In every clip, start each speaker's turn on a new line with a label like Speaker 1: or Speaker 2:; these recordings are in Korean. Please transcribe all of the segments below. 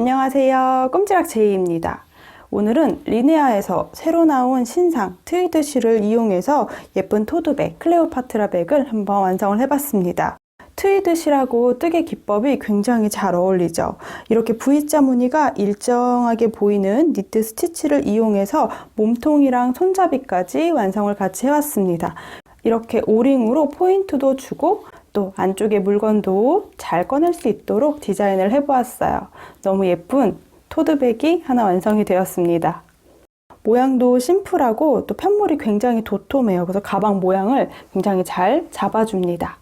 Speaker 1: 안녕하세요. 꼼지락 제이입니다. 오늘은 리네아에서 새로 나온 신상 트위드 실을 이용해서 예쁜 토드백, 클레오파트라 백을 한번 완성을 해봤습니다. 트위드 실하고 뜨개 기법이 굉장히 잘 어울리죠. 이렇게 V자 무늬가 일정하게 보이는 니트 스티치를 이용해서 몸통이랑 손잡이까지 완성을 같이 해왔습니다. 이렇게 오링으로 포인트도 주고 또 안쪽에 물건도 잘 꺼낼 수 있도록 디자인을 해보았어요. 너무 예쁜 토드백이 하나 완성이 되었습니다. 모양도 심플하고 또 편물이 굉장히 도톰해요. 그래서 가방 모양을 굉장히 잘 잡아줍니다.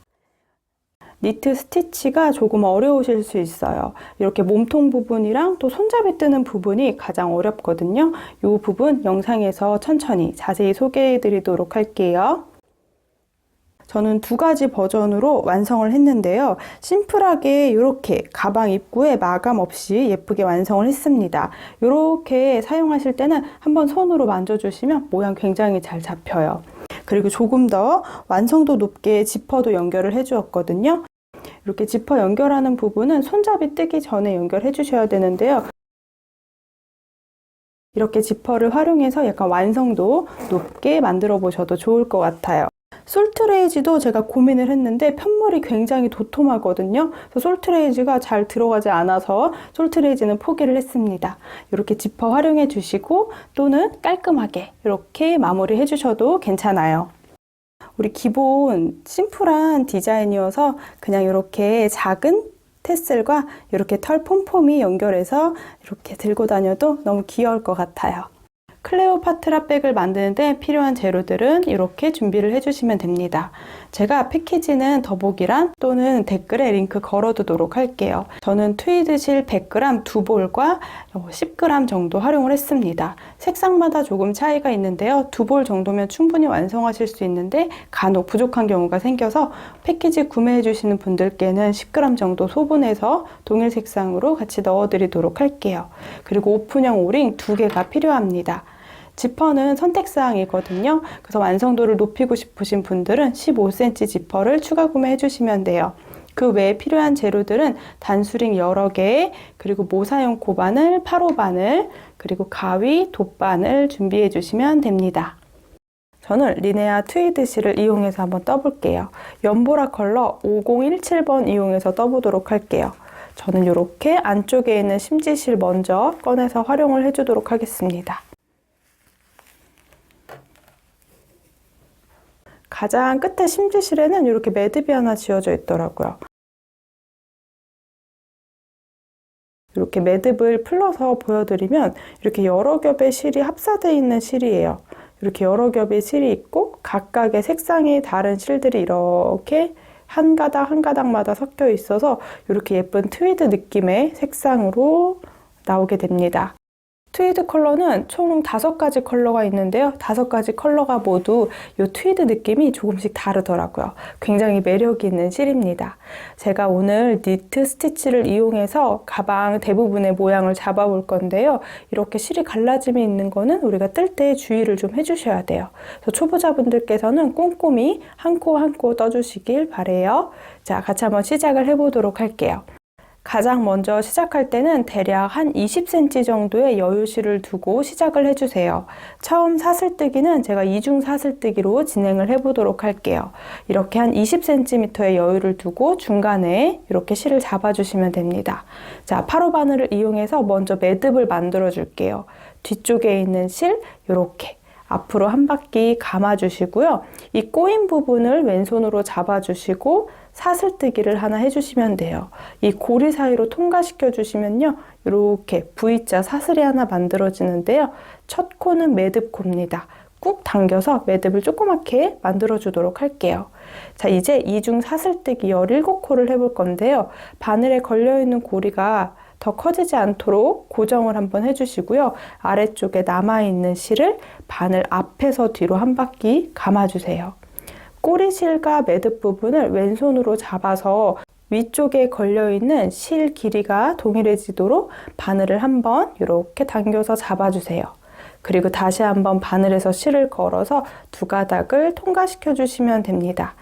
Speaker 1: 니트 스티치가 조금 어려우실 수 있어요. 이렇게 몸통 부분이랑 또 손잡이 뜨는 부분이 가장 어렵거든요. 이 부분 영상에서 천천히 자세히 소개해 드리도록 할게요. 저는 두 가지 버전으로 완성을 했는데요. 심플하게 이렇게 가방 입구에 마감 없이 예쁘게 완성을 했습니다. 이렇게 사용하실 때는 한번 손으로 만져주시면 모양 굉장히 잘 잡혀요. 그리고 조금 더 완성도 높게 지퍼도 연결을 해주었거든요. 이렇게 지퍼 연결하는 부분은 손잡이 뜨기 전에 연결해 주셔야 되는데요. 이렇게 지퍼를 활용해서 약간 완성도 높게 만들어 보셔도 좋을 것 같아요. 솔트레이지도 제가 고민을 했는데 편물이 굉장히 도톰하거든요. 그래서 솔트레이지가 잘 들어가지 않아서 솔트레이지는 포기를 했습니다. 이렇게 지퍼 활용해 주시고 또는 깔끔하게 이렇게 마무리 해주셔도 괜찮아요. 우리 기본 심플한 디자인이어서 그냥 이렇게 작은 테슬과 이렇게 털 폼폼이 연결해서 이렇게 들고 다녀도 너무 귀여울 것 같아요. 클레오파트라 백을 만드는데 필요한 재료들은 이렇게 준비를 해주시면 됩니다. 제가 패키지는 더보기란 또는 댓글에 링크 걸어두도록 할게요. 저는 트위드 실 100g 두 볼과 10g 정도 활용을 했습니다. 색상마다 조금 차이가 있는데요. 두 볼 정도면 충분히 완성하실 수 있는데 간혹 부족한 경우가 생겨서 패키지 구매해 주시는 분들께는 10g 정도 소분해서 동일 색상으로 같이 넣어드리도록 할게요. 그리고 오픈형 오링 2개가 필요합니다. 지퍼는 선택사항이거든요. 그래서 완성도를 높이고 싶으신 분들은 15cm 지퍼를 추가 구매해 주시면 돼요. 그 외에 필요한 재료들은 단수링 여러 개, 그리고 모사용 고바늘, 8호 바늘, 그리고 가위, 돗바늘 준비해 주시면 됩니다. 저는 리네아 트위드 실을 이용해서 한번 떠볼게요. 연보라 컬러 5017번 이용해서 떠보도록 할게요. 저는 이렇게 안쪽에 있는 심지실 먼저 꺼내서 활용을 해주도록 하겠습니다. 가장 끝에 심지실에는 이렇게 매듭이 하나 지어져 있더라고요. 이렇게 매듭을 풀러서 보여드리면 이렇게 여러 겹의 실이 합사되어 있는 실이에요. 이렇게 여러 겹의 실이 있고 각각의 색상이 다른 실들이 이렇게 한 가닥 한 가닥마다 섞여 있어서 이렇게 예쁜 트위드 느낌의 색상으로 나오게 됩니다. 트위드 컬러는 총 5가지 컬러가 있는데요. 5가지 컬러가 모두 이 트위드 느낌이 조금씩 다르더라고요. 굉장히 매력 있는 실입니다. 제가 오늘 니트 스티치를 이용해서 가방 대부분의 모양을 잡아볼 건데요. 이렇게 실이 갈라짐이 있는 거는 우리가 뜰 때 주의를 좀 해주셔야 돼요. 그래서 초보자분들께서는 꼼꼼히 한 코 한 코 떠주시길 바래요. 자, 같이 한번 시작을 해보도록 할게요. 가장 먼저 시작할 때는 대략 한 20cm 정도의 여유실을 두고 시작을 해주세요. 처음 사슬뜨기는 제가 이중 사슬뜨기로 진행을 해보도록 할게요. 이렇게 한 20cm의 여유를 두고 중간에 이렇게 실을 잡아주시면 됩니다. 자, 8호 바늘을 이용해서 먼저 매듭을 만들어 줄게요. 뒤쪽에 있는 실 이렇게 앞으로 한 바퀴 감아주시고요. 이 꼬인 부분을 왼손으로 잡아주시고 사슬뜨기를 하나 해주시면 돼요. 이 고리 사이로 통과시켜 주시면요. 이렇게 V자 사슬이 하나 만들어지는데요. 첫 코는 매듭코입니다. 꾹 당겨서 매듭을 조그맣게 만들어 주도록 할게요. 자, 이제 이중 사슬뜨기 17코를 해볼 건데요. 바늘에 걸려있는 고리가 더 커지지 않도록 고정을 한번 해주시고요. 아래쪽에 남아있는 실을 바늘 앞에서 뒤로 한 바퀴 감아주세요. 꼬리실과 매듭 부분을 왼손으로 잡아서 위쪽에 걸려있는 실 길이가 동일해지도록 바늘을 한번 이렇게 당겨서 잡아주세요. 그리고 다시 한번 바늘에서 실을 걸어서 두 가닥을 통과시켜 주시면 됩니다.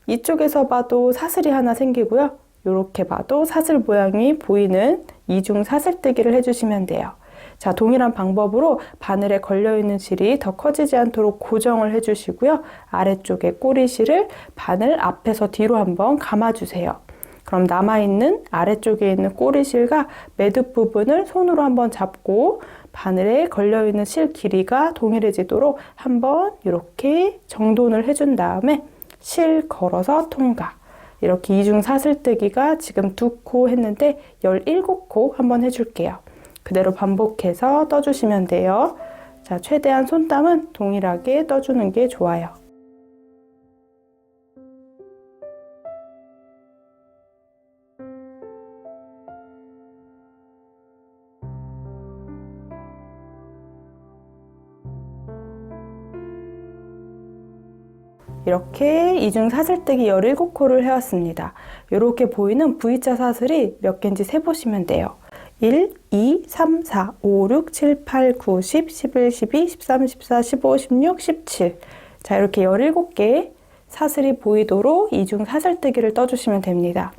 Speaker 1: 이쪽에서 봐도 사슬이 하나 생기고요. 이렇게 봐도 사슬 모양이 보이는 이중 사슬뜨기를 해주시면 돼요. 자, 동일한 방법으로 바늘에 걸려있는 실이 더 커지지 않도록 고정을 해주시고요. 아래쪽에 꼬리실을 바늘 앞에서 뒤로 한번 감아주세요. 그럼 남아있는 아래쪽에 있는 꼬리실과 매듭 부분을 손으로 한번 잡고 바늘에 걸려있는 실 길이가 동일해지도록 한번 이렇게 정돈을 해준 다음에 실 걸어서 통과. 이렇게 이중 사슬뜨기가 지금 2코 했는데 17코 한번 해줄게요. 그대로 반복해서 떠주시면 돼요. 자, 최대한 손땀은 동일하게 떠주는 게 좋아요. 이렇게 이중 사슬뜨기 17코를 해왔습니다. 이렇게 보이는 V자 사슬이 몇 개인지 세보시면 돼요. 1, 2, 3, 4, 5, 6, 7, 8, 9, 10, 11, 12, 13, 14, 15, 16, 17. 자, 이렇게 17개 사슬이 보이도록 이중 사슬뜨기를 떠주시면 됩니다.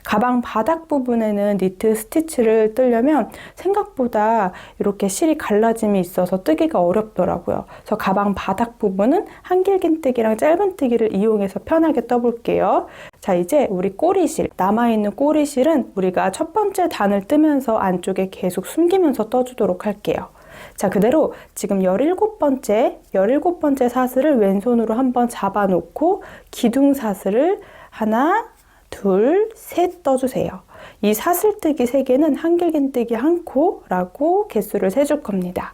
Speaker 1: 가방 바닥 부분에는 니트 스티치를 뜨려면 생각보다 이렇게 실이 갈라짐이 있어서 뜨기가 어렵더라고요. 그래서 가방 바닥 부분은 한길긴뜨기랑 짧은뜨기를 이용해서 편하게 떠볼게요. 자, 이제 우리 꼬리실, 남아있는 꼬리실은 우리가 첫 번째 단을 뜨면서 안쪽에 계속 숨기면서 떠주도록 할게요. 자, 그대로 지금 17번째 사슬을 왼손으로 한번 잡아놓고 기둥 사슬을 하나, 둘, 셋 떠주세요. 이 사슬뜨기 3개는 한길긴뜨기 1코라고 개수를 세줄 겁니다.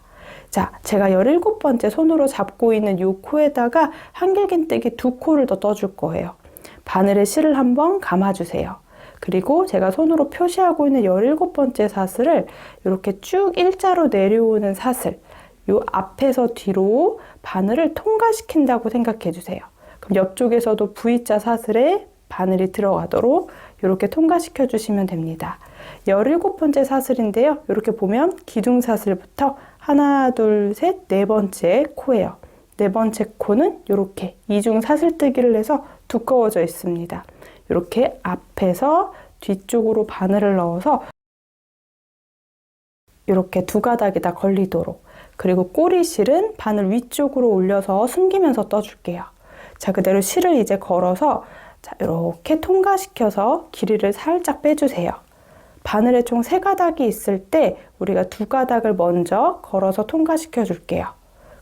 Speaker 1: 자, 제가 17번째 손으로 잡고 있는 이 코에다가 한길긴뜨기 2코를 더 떠줄 거예요. 바늘에 실을 한번 감아주세요. 그리고 제가 손으로 표시하고 있는 17번째 사슬을 이렇게 쭉 일자로 내려오는 사슬, 요 앞에서 뒤로 바늘을 통과시킨다고 생각해 주세요. 그럼 옆쪽에서도 V자 사슬에 바늘이 들어가도록 이렇게 통과시켜 주시면 됩니다. 17번째 사슬인데요. 이렇게 보면 기둥 사슬부터 하나, 둘, 셋, 4번째 코예요. 4번째 코는 이렇게 이중 사슬뜨기를 해서 두꺼워져 있습니다. 이렇게 앞에서 뒤쪽으로 바늘을 넣어서 이렇게 2가닥에다 걸리도록, 그리고 꼬리실은 바늘 위쪽으로 올려서 숨기면서 떠줄게요. 자, 그대로 실을 이제 걸어서 자, 이렇게 통과시켜서 길이를 살짝 빼주세요. 바늘에 총 3가닥이 있을 때 우리가 2가닥을 먼저 걸어서 통과시켜 줄게요.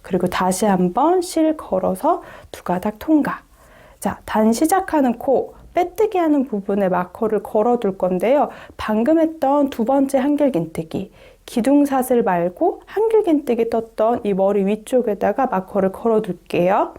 Speaker 1: 그리고 다시 한번 실 걸어서 2가닥 통과. 자, 단 시작하는 코, 빼뜨기 하는 부분에 마커를 걸어둘 건데요. 방금 했던 2번째 한길긴뜨기, 기둥사슬 말고 한길긴뜨기 떴던 이 머리 위쪽에다가 마커를 걸어둘게요.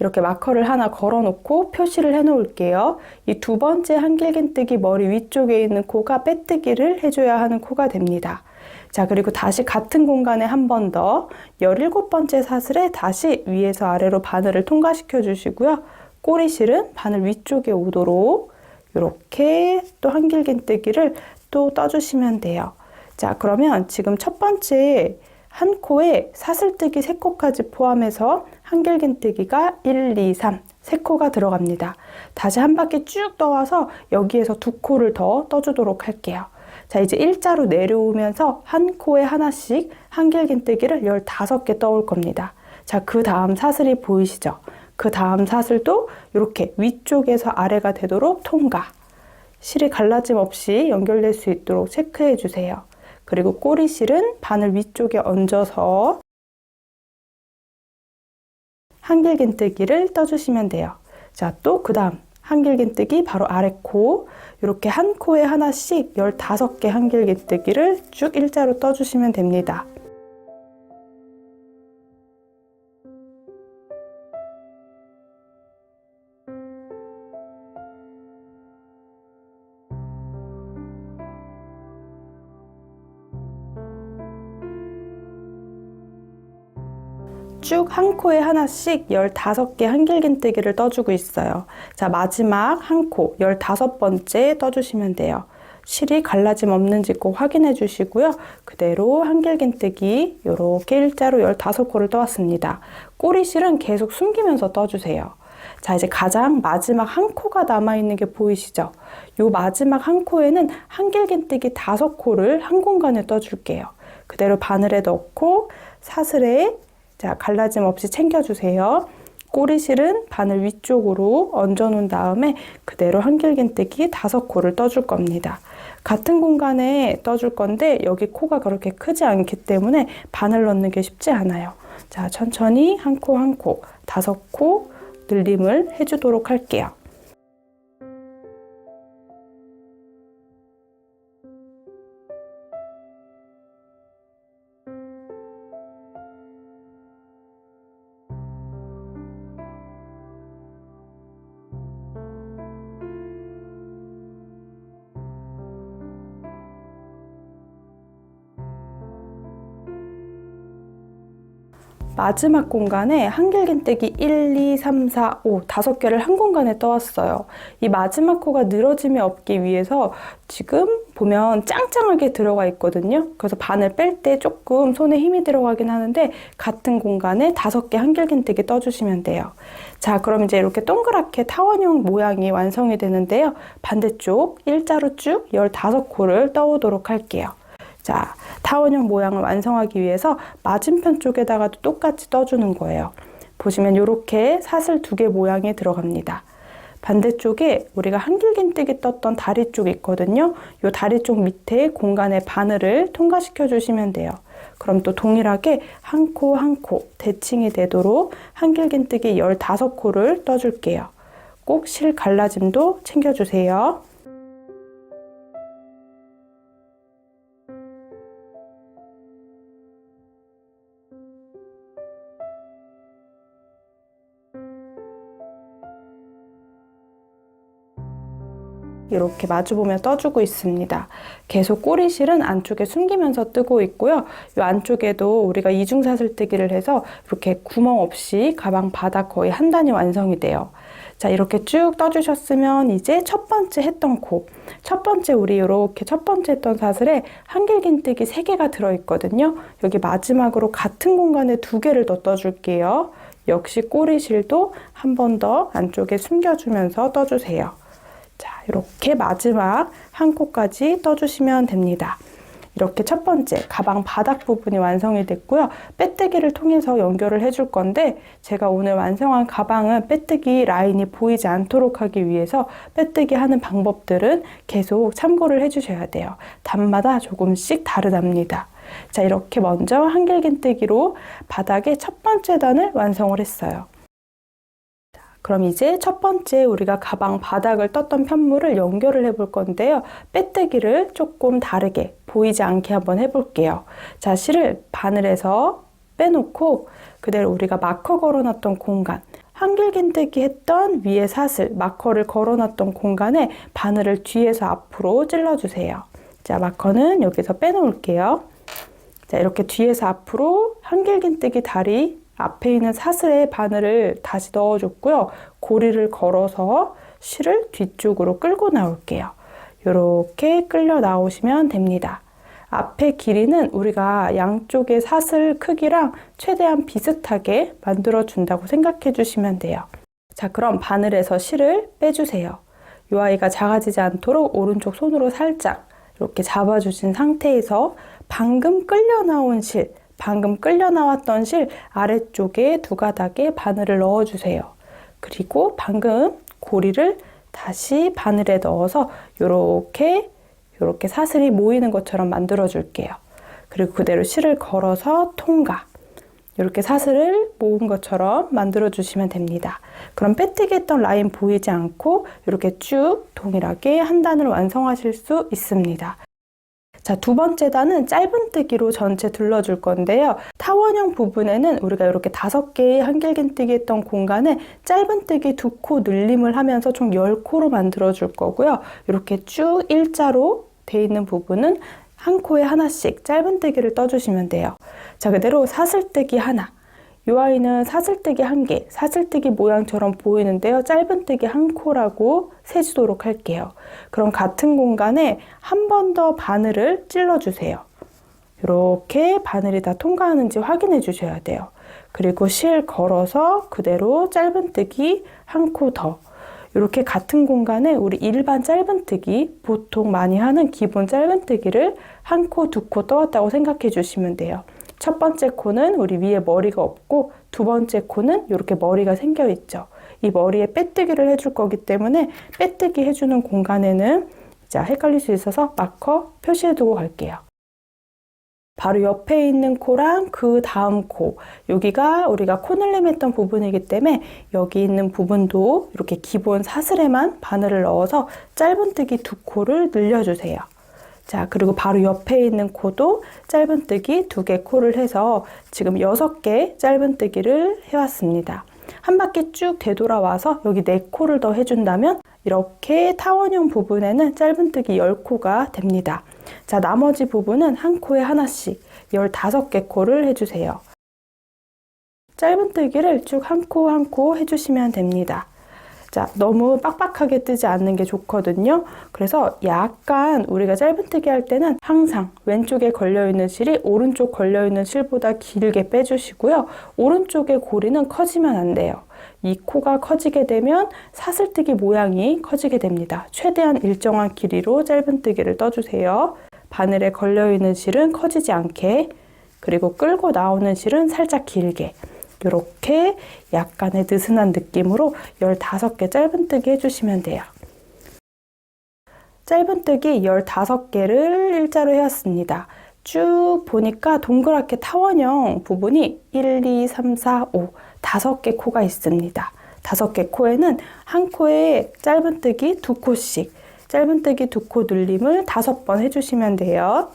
Speaker 1: 이렇게 마커를 하나 걸어놓고 표시를 해놓을게요. 이 2번째 한길긴뜨기 머리 위쪽에 있는 코가 빼뜨기를 해줘야 하는 코가 됩니다. 자, 그리고 다시 같은 공간에 한 번 더 17번째 사슬에 다시 위에서 아래로 바늘을 통과시켜 주시고요. 꼬리실은 바늘 위쪽에 오도록 이렇게 또 한길긴뜨기를 또 떠주시면 돼요. 자, 그러면 지금 첫 번째 한 코에 사슬뜨기 3코까지 포함해서 한길긴뜨기가 1, 2, 3, 3코가 들어갑니다. 다시 한 바퀴 쭉 떠와서 여기에서 2코를 더 떠주도록 할게요. 자, 이제 일자로 내려오면서 한 코에 하나씩 한길긴뜨기를 15개 떠올 겁니다. 자, 그 다음 사슬이 보이시죠? 그 다음 사슬도 이렇게 위쪽에서 아래가 되도록 통과. 실이 갈라짐 없이 연결될 수 있도록 체크해 주세요. 그리고 꼬리실은 바늘 위쪽에 얹어서 한길긴뜨기를 떠주시면 돼요. 자, 또 그 다음 한길긴뜨기 바로 아래 코, 이렇게 한 코에 하나씩 15개 한길긴뜨기를 쭉 일자로 떠주시면 됩니다. 쭉 한 코에 하나씩 15개 한길긴뜨기를 떠주고 있어요. 자, 마지막 한 코, 15번째 떠주시면 돼요. 실이 갈라짐 없는지 꼭 확인해 주시고요. 그대로 한길긴뜨기 이렇게 일자로 15코를 떠왔습니다. 꼬리실은 계속 숨기면서 떠주세요. 자, 이제 가장 마지막 한 코가 남아있는 게 보이시죠? 요 마지막 한 코에는 한길긴뜨기 5코를 한 공간에 떠줄게요. 그대로 바늘에 넣고 사슬에 자, 갈라짐 없이 챙겨주세요. 꼬리실은 바늘 위쪽으로 얹어 놓은 다음에 그대로 한길긴뜨기 5코를 떠줄 겁니다. 같은 공간에 떠줄 건데 여기 코가 그렇게 크지 않기 때문에 바늘 넣는 게 쉽지 않아요. 자, 천천히 한 코 한 코, 5코 늘림을 해주도록 할게요. 마지막 공간에 한길긴뜨기 1, 2, 3, 4, 5 5개를 한 공간에 떠왔어요. 이 마지막 코가 늘어짐이 없기 위해서 지금 보면 짱짱하게 들어가 있거든요. 그래서 바늘 뺄 때 조금 손에 힘이 들어가긴 하는데 같은 공간에 5개 한길긴뜨기 떠주시면 돼요. 자, 그럼 이제 이렇게 동그랗게 타원형 모양이 완성이 되는데요. 반대쪽 일자로 쭉 15코를 떠오도록 할게요. 자, 타원형 모양을 완성하기 위해서 맞은편 쪽에다가도 똑같이 떠주는 거예요. 보시면 이렇게 사슬 2개 모양이 들어갑니다. 반대쪽에 우리가 한길긴뜨기 떴던 다리 쪽 있거든요. 이 다리 쪽 밑에 공간에 바늘을 통과시켜 주시면 돼요. 그럼 또 동일하게 한 코 한 코 대칭이 되도록 한길긴뜨기 15코를 떠줄게요. 꼭 실 갈라짐도 챙겨주세요. 이렇게 마주보며 떠주고 있습니다. 계속 꼬리실은 안쪽에 숨기면서 뜨고 있고요. 이 안쪽에도 우리가 이중사슬뜨기를 해서 이렇게 구멍 없이 가방 바닥 거의 한 단이 완성이 돼요. 자, 이렇게 쭉 떠주셨으면 이제 첫 번째 했던 코. 첫 번째 우리 이렇게 첫 번째 했던 사슬에 한길긴뜨기 3개가 들어있거든요. 여기 마지막으로 같은 공간에 2개를 더 떠줄게요. 역시 꼬리실도 한 번 더 안쪽에 숨겨주면서 떠주세요. 자, 이렇게 마지막 한 코까지 떠주시면 됩니다. 이렇게 첫 번째 가방 바닥 부분이 완성이 됐고요. 빼뜨기를 통해서 연결을 해줄 건데 제가 오늘 완성한 가방은 빼뜨기 라인이 보이지 않도록 하기 위해서 빼뜨기 하는 방법들은 계속 참고를 해주셔야 돼요. 단마다 조금씩 다르답니다. 자, 이렇게 먼저 한길긴뜨기로 바닥에 첫 번째 단을 완성을 했어요. 그럼 이제 첫 번째 우리가 가방 바닥을 떴던 편물을 연결을 해볼 건데요. 빼뜨기를 조금 다르게 보이지 않게 한번 해볼게요. 자, 실을 바늘에서 빼놓고 그대로 우리가 마커 걸어놨던 공간, 한길긴뜨기 했던 위에 사슬, 마커를 걸어놨던 공간에 바늘을 뒤에서 앞으로 찔러주세요. 자, 마커는 여기서 빼놓을게요. 자, 이렇게 뒤에서 앞으로 한길긴뜨기 다리 앞에 있는 사슬에 바늘을 다시 넣어줬고요. 고리를 걸어서 실을 뒤쪽으로 끌고 나올게요. 이렇게 끌려 나오시면 됩니다. 앞에 길이는 우리가 양쪽의 사슬 크기랑 최대한 비슷하게 만들어 준다고 생각해 주시면 돼요. 자, 그럼 바늘에서 실을 빼주세요. 이 아이가 작아지지 않도록 오른쪽 손으로 살짝 이렇게 잡아주신 상태에서 방금 끌려 나온 실, 방금 끌려 나왔던 실 아래쪽에 2가닥에 바늘을 넣어주세요. 그리고 방금 고리를 다시 바늘에 넣어서 이렇게 사슬이 모이는 것처럼 만들어 줄게요. 그리고 그대로 실을 걸어서 통과. 이렇게 사슬을 모은 것처럼 만들어 주시면 됩니다. 그럼 빼뜨기 했던 라인 보이지 않고 이렇게 쭉 동일하게 한 단을 완성하실 수 있습니다. 자, 두 번째 단은 짧은뜨기로 전체 둘러줄 건데요. 타원형 부분에는 우리가 이렇게 5개의 한길긴뜨기 했던 공간에 짧은뜨기 2코 늘림을 하면서 총 10코로 만들어 줄 거고요. 이렇게 쭉 일자로 돼 있는 부분은 한 코에 하나씩 짧은뜨기를 떠주시면 돼요. 자, 그대로 사슬뜨기 하나. 이 아이는 사슬뜨기 1개, 사슬뜨기 모양처럼 보이는데요. 짧은뜨기 1코라고 세주도록 할게요. 그럼 같은 공간에 한 번 더 바늘을 찔러주세요. 이렇게 바늘이 다 통과하는지 확인해 주셔야 돼요. 그리고 실 걸어서 그대로 짧은뜨기 한 코 더. 이렇게 같은 공간에 우리 일반 짧은뜨기, 보통 많이 하는 기본 짧은뜨기를 한 코, 두 코 떠왔다고 생각해 주시면 돼요. 첫 번째 코는 우리 위에 머리가 없고 두 번째 코는 이렇게 머리가 생겨 있죠. 이 머리에 빼뜨기를 해줄 거기 때문에 빼뜨기 해주는 공간에는 자, 헷갈릴 수 있어서 마커 표시해 두고 갈게요. 바로 옆에 있는 코랑 그 다음 코, 여기가 우리가 코늘림 했던 부분이기 때문에 여기 있는 부분도 이렇게 기본 사슬에만 바늘을 넣어서 짧은뜨기 두 코를 늘려주세요. 자, 그리고 바로 옆에 있는 코도 짧은뜨기 두 개 코를 해서 지금 6개 짧은뜨기를 해왔습니다. 한 바퀴 쭉 되돌아와서 여기 4코를 더 해준다면 이렇게 타원형 부분에는 짧은뜨기 10코가 됩니다. 자, 나머지 부분은 한 코에 하나씩 15개 코를 해주세요. 짧은뜨기를 쭉 한 코 한 코 해주시면 됩니다. 자, 너무 빡빡하게 뜨지 않는 게 좋거든요. 그래서 약간 우리가 짧은뜨기 할 때는 항상 왼쪽에 걸려있는 실이 오른쪽 걸려있는 실보다 길게 빼주시고요. 오른쪽의 고리는 커지면 안 돼요. 이 코가 커지게 되면 사슬뜨기 모양이 커지게 됩니다. 최대한 일정한 길이로 짧은뜨기를 떠주세요. 바늘에 걸려있는 실은 커지지 않게, 그리고 끌고 나오는 실은 살짝 길게, 이렇게 약간의 느슨한 느낌으로 15개 짧은뜨기 해주시면 돼요. 짧은뜨기 15개를 일자로 해왔습니다. 쭉 보니까 동그랗게 타원형 부분이 1, 2, 3, 4, 5, 5개 코가 있습니다. 5개 코에는 한 코에 짧은뜨기 2코씩, 짧은뜨기 2코 늘림을 5번 해주시면 돼요.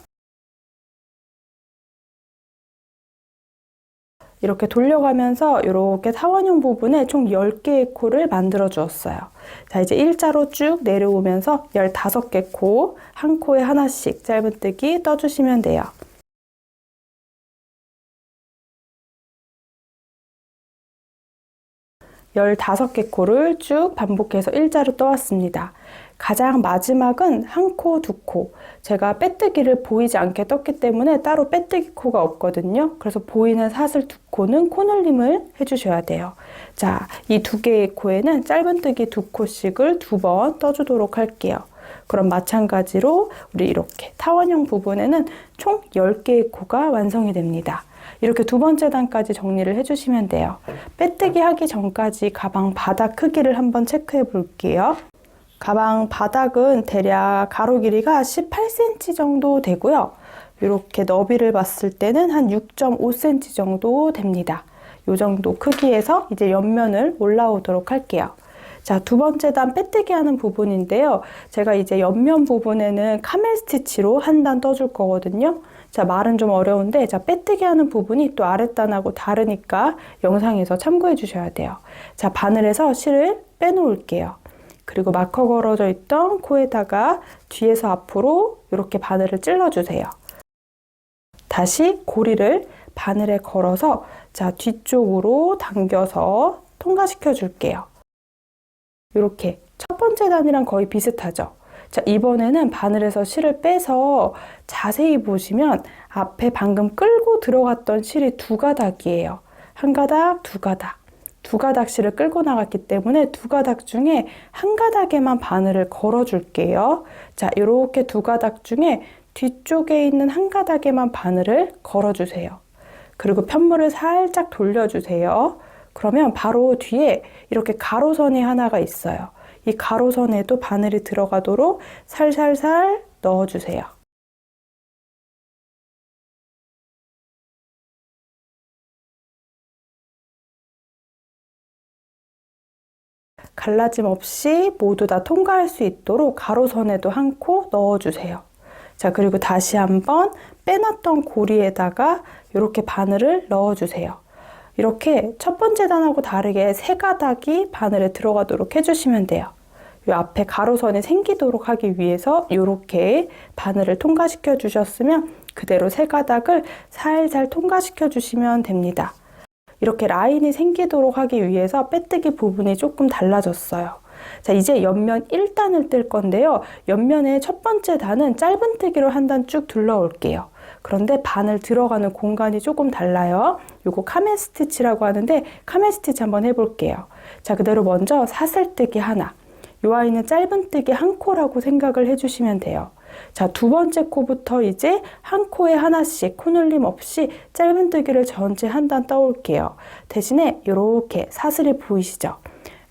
Speaker 1: 이렇게 돌려가면서 이렇게 타원형 부분에 총 10개의 코를 만들어 주었어요. 자, 이제 일자로 쭉 내려오면서 15개 코, 한 코에 하나씩 짧은뜨기 떠주시면 돼요. 열다섯 개 코를 쭉 반복해서 일자로 떠왔습니다. 가장 마지막은 한 코, 두 코. 제가 빼뜨기를 보이지 않게 떴기 때문에 따로 빼뜨기 코가 없거든요. 그래서 보이는 사슬 두 코는 코늘림을 해주셔야 돼요. 자, 이 두 개의 코에는 짧은뜨기 두 코씩을 2번 떠주도록 할게요. 그럼 마찬가지로 우리 이렇게 타원형 부분에는 총 10개의 코가 완성이 됩니다. 이렇게 두 번째 단까지 정리를 해주시면 돼요. 빼뜨기 하기 전까지 가방 바닥 크기를 한번 체크해 볼게요. 가방 바닥은 대략 가로 길이가 18cm 정도 되고요. 이렇게 너비를 봤을 때는 한 6.5cm 정도 됩니다. 이 정도 크기에서 이제 옆면을 올라오도록 할게요. 자, 두 번째 단 빼뜨기 하는 부분인데요. 제가 이제 옆면 부분에는 카멜 스티치로 한 단 떠줄 거거든요. 자, 말은 좀 어려운데, 자, 빼뜨기 하는 부분이 또 아랫단하고 다르니까 영상에서 참고해 주셔야 돼요. 자, 바늘에서 실을 빼놓을게요. 그리고 마커 걸어져 있던 코에다가 뒤에서 앞으로 이렇게 바늘을 찔러주세요. 다시 고리를 바늘에 걸어서 자, 뒤쪽으로 당겨서 통과시켜 줄게요. 이렇게 첫 번째 단이랑 거의 비슷하죠? 자, 이번에는 바늘에서 실을 빼서 자세히 보시면 앞에 방금 끌고 들어갔던 실이 2가닥이에요. 한 가닥, 2가닥. 2가닥 실을 끌고 나갔기 때문에 2가닥 중에 한 가닥에만 바늘을 걸어 줄게요. 자, 이렇게 2가닥 중에 뒤쪽에 있는 한 가닥에만 바늘을 걸어 주세요. 그리고 편물을 살짝 돌려주세요. 그러면 바로 뒤에 이렇게 가로선이 하나가 있어요. 이 가로선에도 바늘이 들어가도록 살살살 넣어주세요. 갈라짐 없이 모두 다 통과할 수 있도록 가로선에도 한 코 넣어주세요. 자, 그리고 다시 한번 빼놨던 고리에다가 이렇게 바늘을 넣어주세요. 이렇게 첫 번째 단하고 다르게 3가닥이 바늘에 들어가도록 해주시면 돼요. 이 앞에 가로선이 생기도록 하기 위해서 이렇게 바늘을 통과시켜 주셨으면 그대로 3가닥을 살살 통과시켜 주시면 됩니다. 이렇게 라인이 생기도록 하기 위해서 빼뜨기 부분이 조금 달라졌어요. 자, 이제 옆면 1단을 뜰 건데요. 옆면의 첫 번째 단은 짧은뜨기로 한 단 쭉 둘러올게요. 그런데 바늘 들어가는 공간이 조금 달라요. 요거 카멘 스티치라고 하는데 카멘 스티치 한번 해볼게요. 자, 그대로 먼저 사슬뜨기 하나. 요 아이는 짧은뜨기 한 코라고 생각을 해주시면 돼요. 자, 두 번째 코부터 이제 한 코에 하나씩 코눌림 없이 짧은뜨기를 전체 한 단 떠올게요. 대신에 이렇게 사슬이 보이시죠?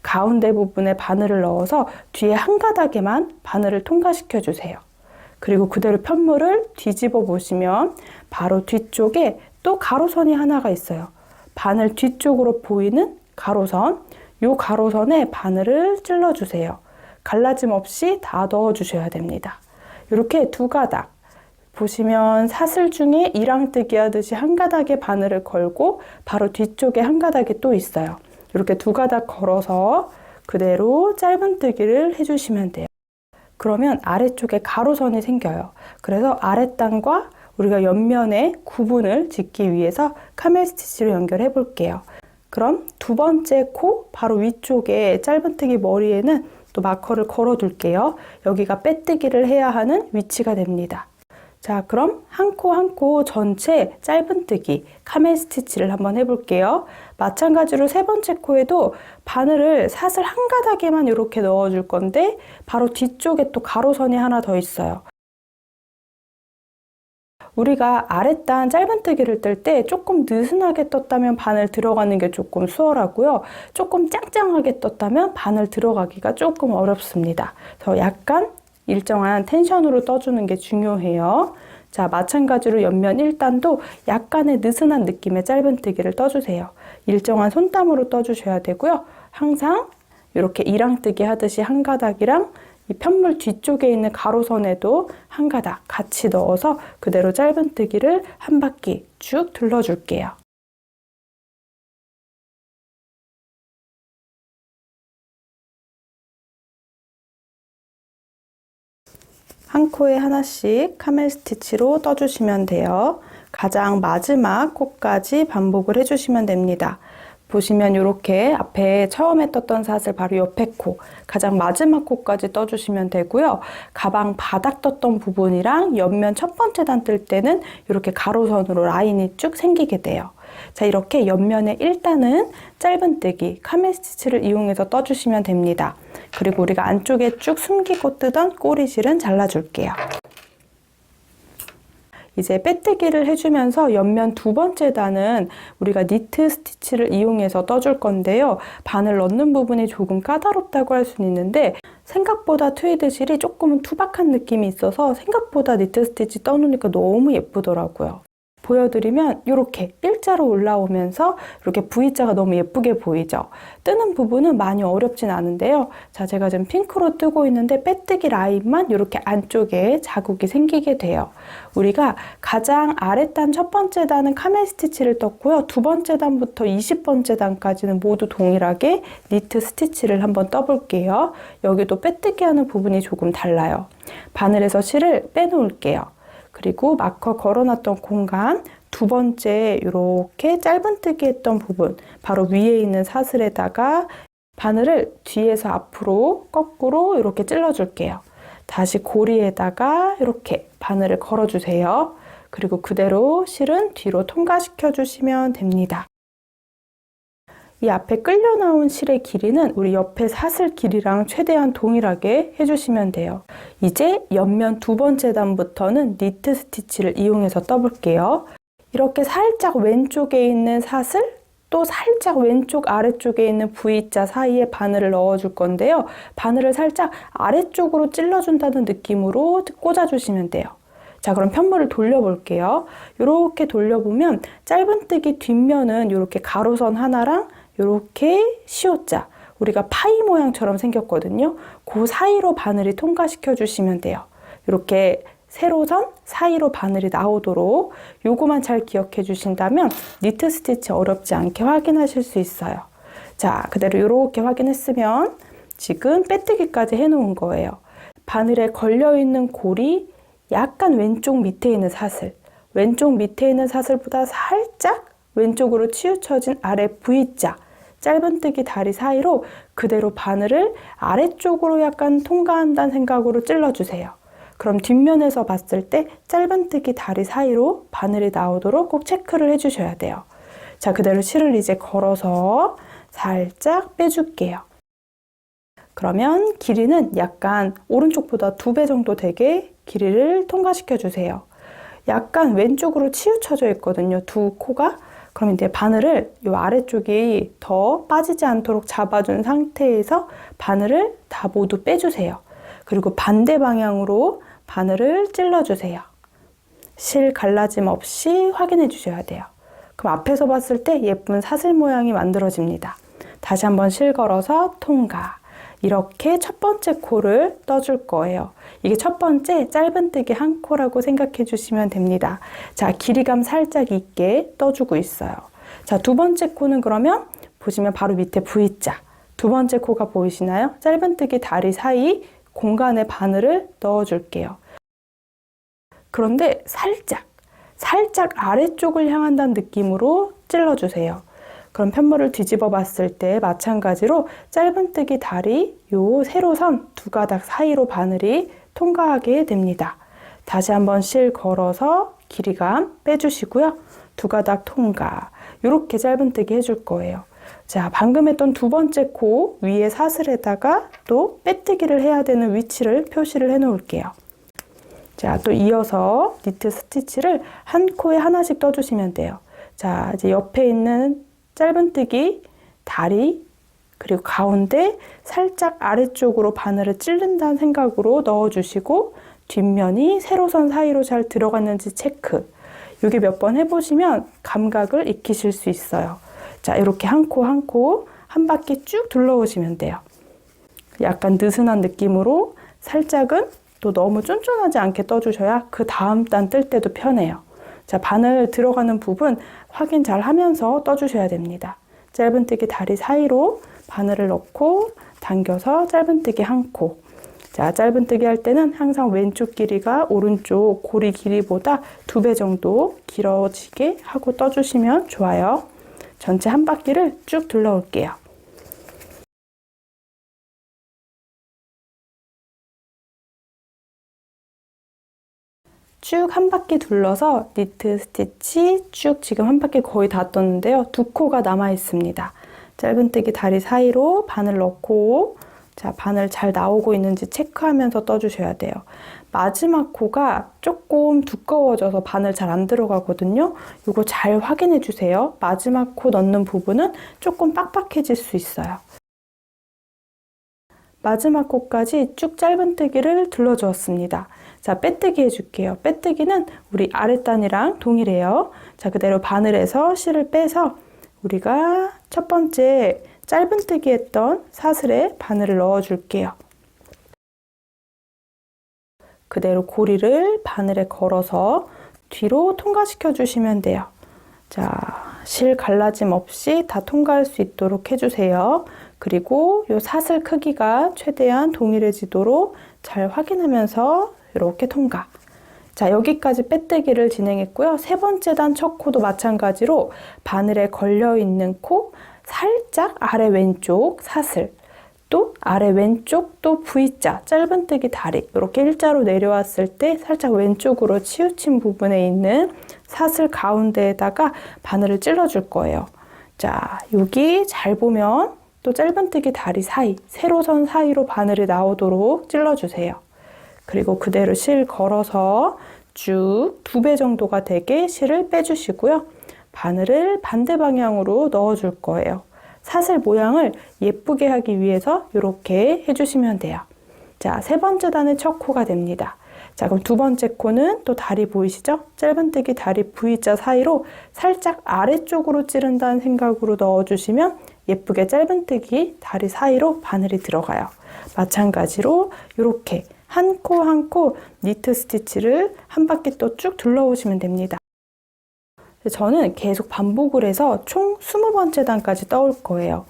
Speaker 1: 가운데 부분에 바늘을 넣어서 뒤에 한 가닥에만 바늘을 통과시켜 주세요. 그리고 그대로 편물을 뒤집어 보시면 바로 뒤쪽에 또 가로선이 하나가 있어요. 바늘 뒤쪽으로 보이는 가로선, 이 가로선에 바늘을 찔러주세요. 갈라짐 없이 다 넣어주셔야 됩니다. 이렇게 두 가닥, 보시면 사슬 중에 이랑뜨기 하듯이 한 가닥에 바늘을 걸고 바로 뒤쪽에 한 가닥이 또 있어요. 이렇게 두 가닥 걸어서 그대로 짧은뜨기를 해주시면 돼요. 그러면 아래쪽에 가로선이 생겨요. 그래서 아랫단과 우리가 옆면의 구분을 짓기 위해서 카멘 스티치로 연결해 볼게요. 그럼 두 번째 코 바로 위쪽에 짧은뜨기 머리에는 또 마커를 걸어 둘게요. 여기가 빼뜨기를 해야 하는 위치가 됩니다. 자, 그럼 한 코 한 코 전체 짧은뜨기 카멘 스티치를 한번 해볼게요. 마찬가지로 세 번째 코에도 바늘을 사슬 한 가닥에만 이렇게 넣어줄 건데 바로 뒤쪽에 또 가로선이 하나 더 있어요. 우리가 아랫단 짧은뜨기를 뜰 때 조금 느슨하게 떴다면 바늘 들어가는 게 조금 수월하고요. 조금 짱짱하게 떴다면 바늘 들어가기가 조금 어렵습니다. 그래서 약간 일정한 텐션으로 떠주는 게 중요해요. 자, 마찬가지로 옆면 1단도 약간의 느슨한 느낌의 짧은뜨기를 떠주세요. 일정한 손땀으로 떠주셔야 되고요. 항상 이렇게 이랑뜨기 하듯이 한 가닥이랑 이 편물 뒤쪽에 있는 가로선에도 한 가닥 같이 넣어서 그대로 짧은뜨기를 한 바퀴 쭉 둘러줄게요. 한 코에 하나씩 카멘 스티치로 떠주시면 돼요. 가장 마지막 코까지 반복을 해주시면 됩니다. 보시면 이렇게 앞에 처음에 떴던 사슬 바로 옆에 코, 가장 마지막 코까지 떠주시면 되고요. 가방 바닥 떴던 부분이랑 옆면 첫 번째 단 뜰 때는 이렇게 가로선으로 라인이 쭉 생기게 돼요. 자, 이렇게 옆면에 1단은 짧은뜨기 카멘 스티치를 이용해서 떠주시면 됩니다. 그리고 우리가 안쪽에 쭉 숨기고 뜨던 꼬리실은 잘라줄게요. 이제 빼뜨기를 해주면서 옆면 두 번째 단은 우리가 니트 스티치를 이용해서 떠줄 건데요. 바늘 넣는 부분이 조금 까다롭다고 할 수는 있는데 생각보다 트위드 실이 조금은 투박한 느낌이 있어서 생각보다 니트 스티치 떠놓으니까 너무 예쁘더라고요. 보여드리면 이렇게 일자로 올라오면서 이렇게 V자가 너무 예쁘게 보이죠. 뜨는 부분은 많이 어렵진 않은데요. 자, 제가 지금 핑크로 뜨고 있는데 빼뜨기 라인만 이렇게 안쪽에 자국이 생기게 돼요. 우리가 가장 아랫단 첫 번째 단은 카멘 스티치를 떴고요. 두 번째 단부터 20번째 단까지는 모두 동일하게 니트 스티치를 한번 떠볼게요. 여기도 빼뜨기 하는 부분이 조금 달라요. 바늘에서 실을 빼놓을게요. 그리고 마커 걸어놨던 공간 두 번째 이렇게 짧은뜨기 했던 부분 바로 위에 있는 사슬에다가 바늘을 뒤에서 앞으로 거꾸로 이렇게 찔러줄게요. 다시 고리에다가 이렇게 바늘을 걸어주세요. 그리고 그대로 실은 뒤로 통과시켜 주시면 됩니다. 이 앞에 끌려 나온 실의 길이는 우리 옆에 사슬 길이랑 최대한 동일하게 해주시면 돼요. 이제 옆면 두 번째 단부터는 니트 스티치를 이용해서 떠볼게요. 이렇게 살짝 왼쪽에 있는 사슬, 또 살짝 왼쪽 아래쪽에 있는 V자 사이에 바늘을 넣어줄 건데요. 바늘을 살짝 아래쪽으로 찔러준다는 느낌으로 꽂아주시면 돼요. 자, 그럼 편물을 돌려볼게요. 이렇게 돌려보면 짧은뜨기 뒷면은 이렇게 가로선 하나랑 이렇게 시옷자, 우리가 파이 모양처럼 생겼거든요. 그 사이로 바늘이 통과시켜 주시면 돼요. 이렇게 세로선 사이로 바늘이 나오도록 요거만 잘 기억해 주신다면 니트 스티치 어렵지 않게 확인하실 수 있어요. 자, 그대로 이렇게 확인했으면 지금 빼뜨기까지 해놓은 거예요. 바늘에 걸려있는 골이 약간 왼쪽 밑에 있는 사슬, 왼쪽 밑에 있는 사슬보다 살짝 왼쪽으로 치우쳐진 아래 V자, 짧은뜨기 다리 사이로 그대로 바늘을 아래쪽으로 약간 통과한다는 생각으로 찔러주세요. 그럼 뒷면에서 봤을 때 짧은뜨기 다리 사이로 바늘이 나오도록 꼭 체크를 해주셔야 돼요. 자, 그대로 실을 이제 걸어서 살짝 빼줄게요. 그러면 길이는 약간 오른쪽보다 2배 정도 되게 길이를 통과시켜 주세요. 약간 왼쪽으로 치우쳐져 있거든요, 두 코가. 그럼 이제 바늘을 이 아래쪽이 더 빠지지 않도록 잡아준 상태에서 바늘을 다 모두 빼주세요. 그리고 반대 방향으로 바늘을 찔러주세요. 실 갈라짐 없이 확인해 주셔야 돼요. 그럼 앞에서 봤을 때 예쁜 사슬 모양이 만들어집니다. 다시 한번 실 걸어서 통과. 이렇게 첫 번째 코를 떠줄 거예요. 이게 첫 번째 짧은뜨기 한 코라고 생각해 주시면 됩니다. 자, 길이감 살짝 있게 떠주고 있어요. 자, 두 번째 코는 그러면 보시면 바로 밑에 V자. 두 번째 코가 보이시나요? 짧은뜨기 다리 사이 공간에 바늘을 넣어줄게요. 그런데 살짝 아래쪽을 향한다는 느낌으로 찔러주세요. 그럼 편물을 뒤집어 봤을 때 마찬가지로 짧은뜨기 다리 요 세로선 두 가닥 사이로 바늘이 통과하게 됩니다. 다시 한번 실 걸어서 길이감 빼주시고요. 두 가닥 통과. 이렇게 짧은뜨기 해줄 거예요. 자, 방금 했던 두 번째 코 위에 사슬에다가 또 빼뜨기를 해야 되는 위치를 표시를 해 놓을게요. 자, 또 이어서 니트 스티치를 한 코에 하나씩 떠주시면 돼요. 자, 이제 옆에 있는 짧은뜨기 다리 그리고 가운데 살짝 아래쪽으로 바늘을 찌른다는 생각으로 넣어주시고 뒷면이 세로선 사이로 잘 들어갔는지 체크. 여기 몇 번 해보시면 감각을 익히실 수 있어요. 자, 이렇게 한 코 한 코 한 바퀴 쭉 둘러오시면 돼요. 약간 느슨한 느낌으로 살짝은 또 너무 쫀쫀하지 않게 떠주셔야 그 다음 단 뜰 때도 편해요. 자, 바늘 들어가는 부분 확인 잘 하면서 떠주셔야 됩니다. 짧은뜨기 다리 사이로 바늘을 넣고 당겨서 짧은뜨기 한 코. 자, 짧은뜨기 할 때는 항상 왼쪽 길이가 오른쪽 고리 길이보다 2배 정도 길어지게 하고 떠주시면 좋아요. 전체 한 바퀴를 쭉 둘러올게요. 쭉 한 바퀴 둘러서 니트 스티치 쭉 지금 한 바퀴 거의 다 떴는데요. 두 코가 남아 있습니다. 짧은뜨기 다리 사이로 바늘 넣고 자, 바늘 잘 나오고 있는지 체크하면서 떠주셔야 돼요. 마지막 코가 조금 두꺼워져서 바늘 잘 안 들어가거든요. 이거 잘 확인해 주세요. 마지막 코 넣는 부분은 조금 빡빡해질 수 있어요. 마지막 코까지 쭉 짧은뜨기를 둘러주었습니다. 자, 빼뜨기 해줄게요. 빼뜨기는 우리 아랫단이랑 동일해요. 자, 그대로 바늘에서 실을 빼서 우리가 첫 번째 짧은뜨기 했던 사슬에 바늘을 넣어줄게요. 그대로 고리를 바늘에 걸어서 뒤로 통과시켜 주시면 돼요. 자, 실 갈라짐 없이 다 통과할 수 있도록 해주세요. 그리고 이 사슬 크기가 최대한 동일해지도록 잘 확인하면서 이렇게 통과. 자, 여기까지 빼뜨기를 진행했고요. 세 번째 단 첫 코도 마찬가지로 바늘에 걸려있는 코 살짝 아래 왼쪽 사슬, 또 아래 왼쪽 또 V자 짧은뜨기 다리 이렇게 일자로 내려왔을 때 살짝 왼쪽으로 치우친 부분에 있는 사슬 가운데에다가 바늘을 찔러줄 거예요. 자, 여기 잘 보면 또 짧은뜨기 다리 사이, 세로선 사이로 바늘이 나오도록 찔러주세요. 그리고 그대로 실 걸어서 쭉 2배 정도가 되게 실을 빼주시고요. 바늘을 반대 방향으로 넣어줄 거예요. 사슬 모양을 예쁘게 하기 위해서 이렇게 해주시면 돼요. 자, 세 번째 단의 첫 코가 됩니다. 자, 그럼 두 번째 코는 또 다리 보이시죠? 짧은뜨기 다리 V자 사이로 살짝 아래쪽으로 찌른다는 생각으로 넣어주시면 예쁘게 짧은뜨기 다리 사이로 바늘이 들어가요. 마찬가지로 이렇게 한 코 한 코 니트 스티치를 한 바퀴 또 쭉 둘러오시면 됩니다. 저는 계속 반복을 해서 총 20번째 단까지 떠올 거예요.